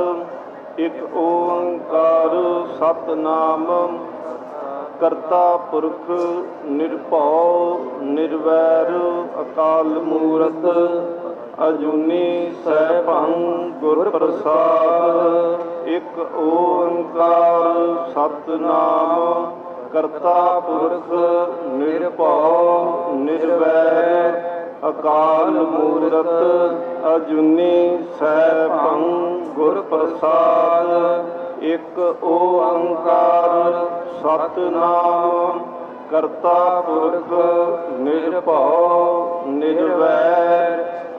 एक ओंकार सतनाम करता पुरख निर्भव निर्वैर, अकाल मूरत अजूनी सैभं गुर प्रसाद। एक ओंकार सतनाम करता पुरख निर्भव निर्वैर, अकाल मूरत अजूनी सैभं गुर प्रसाद। एक ओंकार सतनाम करता पुरख निर्भव निर्वैर,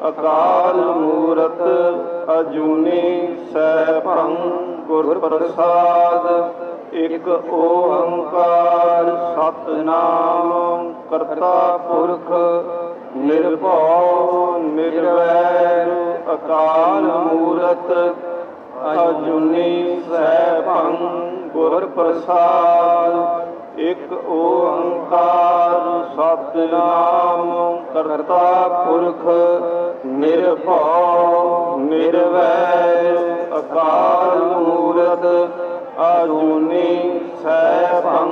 अकाल मूरत अजूनी सैभं गुर प्रसाद। एक ओंकार सतनाम करता पुरख निर्भव निर्वैर, अकाल मूरत अजूनी सैभं गुर प्रसाद। एक ओंकार सतनाम करता पुरख निर्भव निर्वैर, अकाल मूरत अजूनी सैभं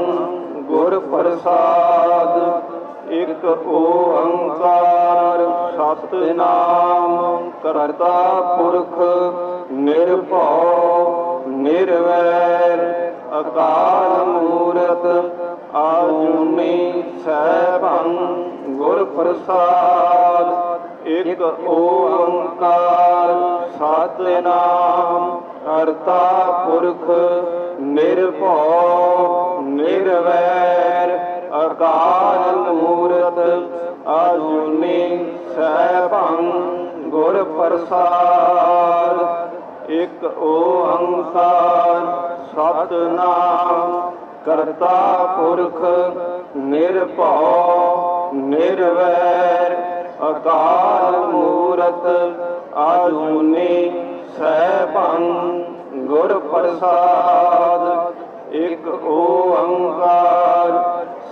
गुर प्रसाद। एक ओंकार सतनाम करता पुरख निर्भव निर्वैर, अकाल मूरत अजूनी सैभं गुर प्रसाद। एक ओंकार सतनाम करता पुरख निर्भव निर्वैर, अकाल मूरत अजूनी सैभं गुर प्रसाद। एक ओंकार सतनाम करता पुरख निर्भव निर्वैर, अकाल मूरत अजूनी सैभं गुर प्रसाद। एक ओंकार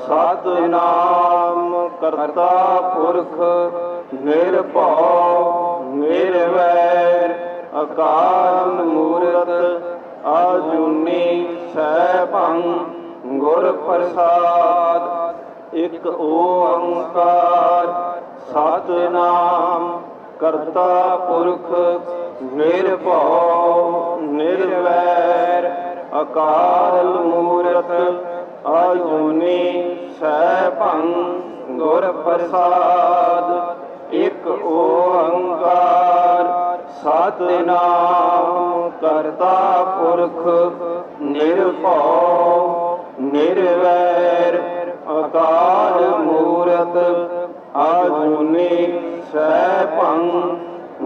सतनाम करता पुरख निर्भव निर्वैर, अकाल मूरत अजूनी सैभं गुर प्रसाद। एक ओंकार सतनाम करता पुरख निर्भव निर्वैर, अकाल मूरत अजूनी सैभं गुर प्रसाद। एक ओंकार सतनाम करता पुरख निर्भव निर्वैर, अकाल मूरत अजूनी सैभं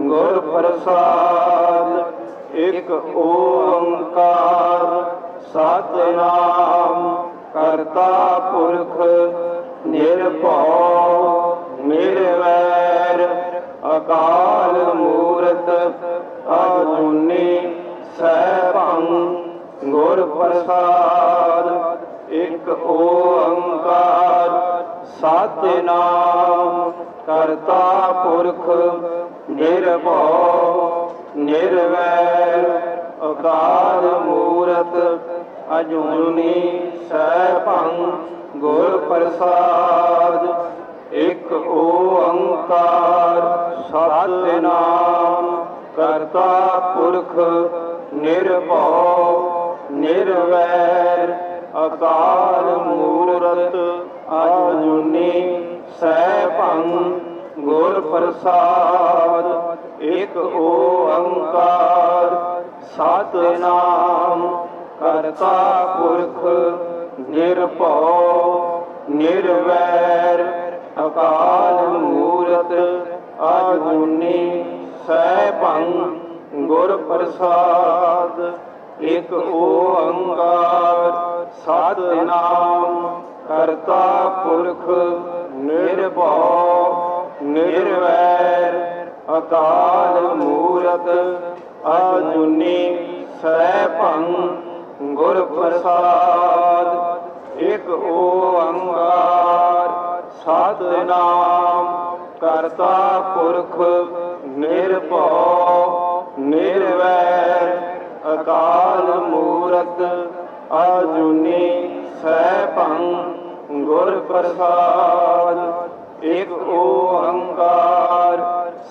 गुर प्रसाद। एक ओंकार सतनाम करता पुरख निर्भव निर्वैर, अकाल मूरत अजूनी सैभं गुर प्रसाद। एक ओंकार सतनाम करता पुरख ਨਿਰਭਉ ਨਿਰਵੈਰ ਅਕਾਲ ਮੂਰਤ ਅਜੂਨੀ ਸੈਭੰ ਗੁਰ ਪ੍ਰਸਾਦ। ਇਕ ਓੰਕਾਰ ਸਤਿਨਾਮ ਕਰਤਾ ਪੁਰਖ ਨਿਰਭਉ ਨਿਰਵੈਰ ਅਕਾਲ ਮੂਰਤ ਅਜੂਨੀ ਸੈਭੰ ਗੁਰ ਪ੍ਰਸਾਦ। ਇਕ ਓੰਕਾਰ ਸਤਿਨਾਮ ਕਰਤਾ ਪੁਰਖ ਨਿਰਭਉ ਨਿਰਵੈਰ ਅਕਾਲ ਮੂਰਤ ਅਜੂਨੀ ਸੈਭੰ ਗੁਰ ਪ੍ਰਸਾਦ। ਇਕ ਓੰਕਾਰ ਸਤਿਨਾਮ ਕਰਤਾ ਪੁਰਖ ਨਿਰਭਉ ਨਿਰਵੈਰ ਅਕਾਲ ਮੂਰਤ ਅਜੂਨੀ ਸੈਭੰ ਗੁਰ ਪ੍ਰਸਾਦ। ਇਕ ਓੰਕਾਰ ਸਤਿਨਾਮ ਕਰਤਾ ਪੁਰਖ ਨਿਰਭਉ ਨਿਰਵੈਰ ਅਕਾਲ ਮੂਰਤ ਅਜੂਨੀ ਸੈਭੰ ਗੁਰ ਪ੍ਰਸਾਦ। ਇਕ ਓੰਕਾਰ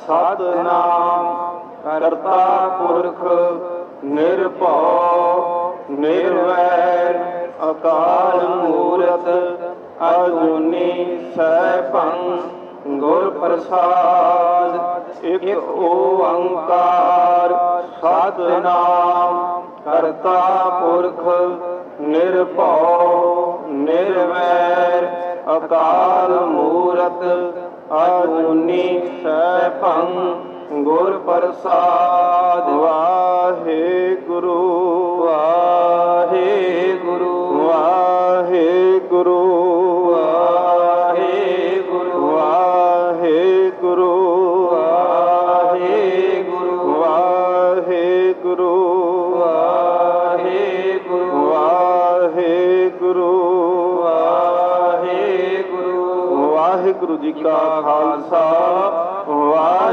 ਸਤਿਨਾਮ ਕਰਤਾ ਪੁਰਖ ਨਿਰਭਉ ਨਿਰਵੈਰ ਅਕਾਲ ਮੂਰਤ ਅਜੂਨੀ ਸੈਭੰ ਗੁਰ ਪ੍ਰਸਾਦ। ਇਕ ਓੰਕਾਰ ਸਤਿਨਾਮ ਕਰਤਾ ਪੁਰਖ ਨਿਰਭਉ ਨਿਰਵੈਰ ਅਕਾਲ ਮੂਰਤ ਅਜੂਨੀ ਸੈਭੰ ਗੁਰ ਪ੍ਰਸਾਦ। ਵਾਹਿਗੁਰੂ ਵਾਹਿਗੁਰੂ ਵਾਹਿਗੁਰੂ ਵਾਹਿਗੁਰੂ ਵਾਹਿਗੁਰੂ ਵਾਹਿਗੁਰੂ ਵਾਹਿਗੁਰੂ ਵਾਹਿਗੁਰੂ ਵਾਹਿਗੁਰੂ ਵਾਹਿਗੁਰੂ। ਵਾਹਿਗੁਰੂ ਜੀ ਕਾ ਖਾਲਸਾ ਵਾਹਿਗੁਰੂ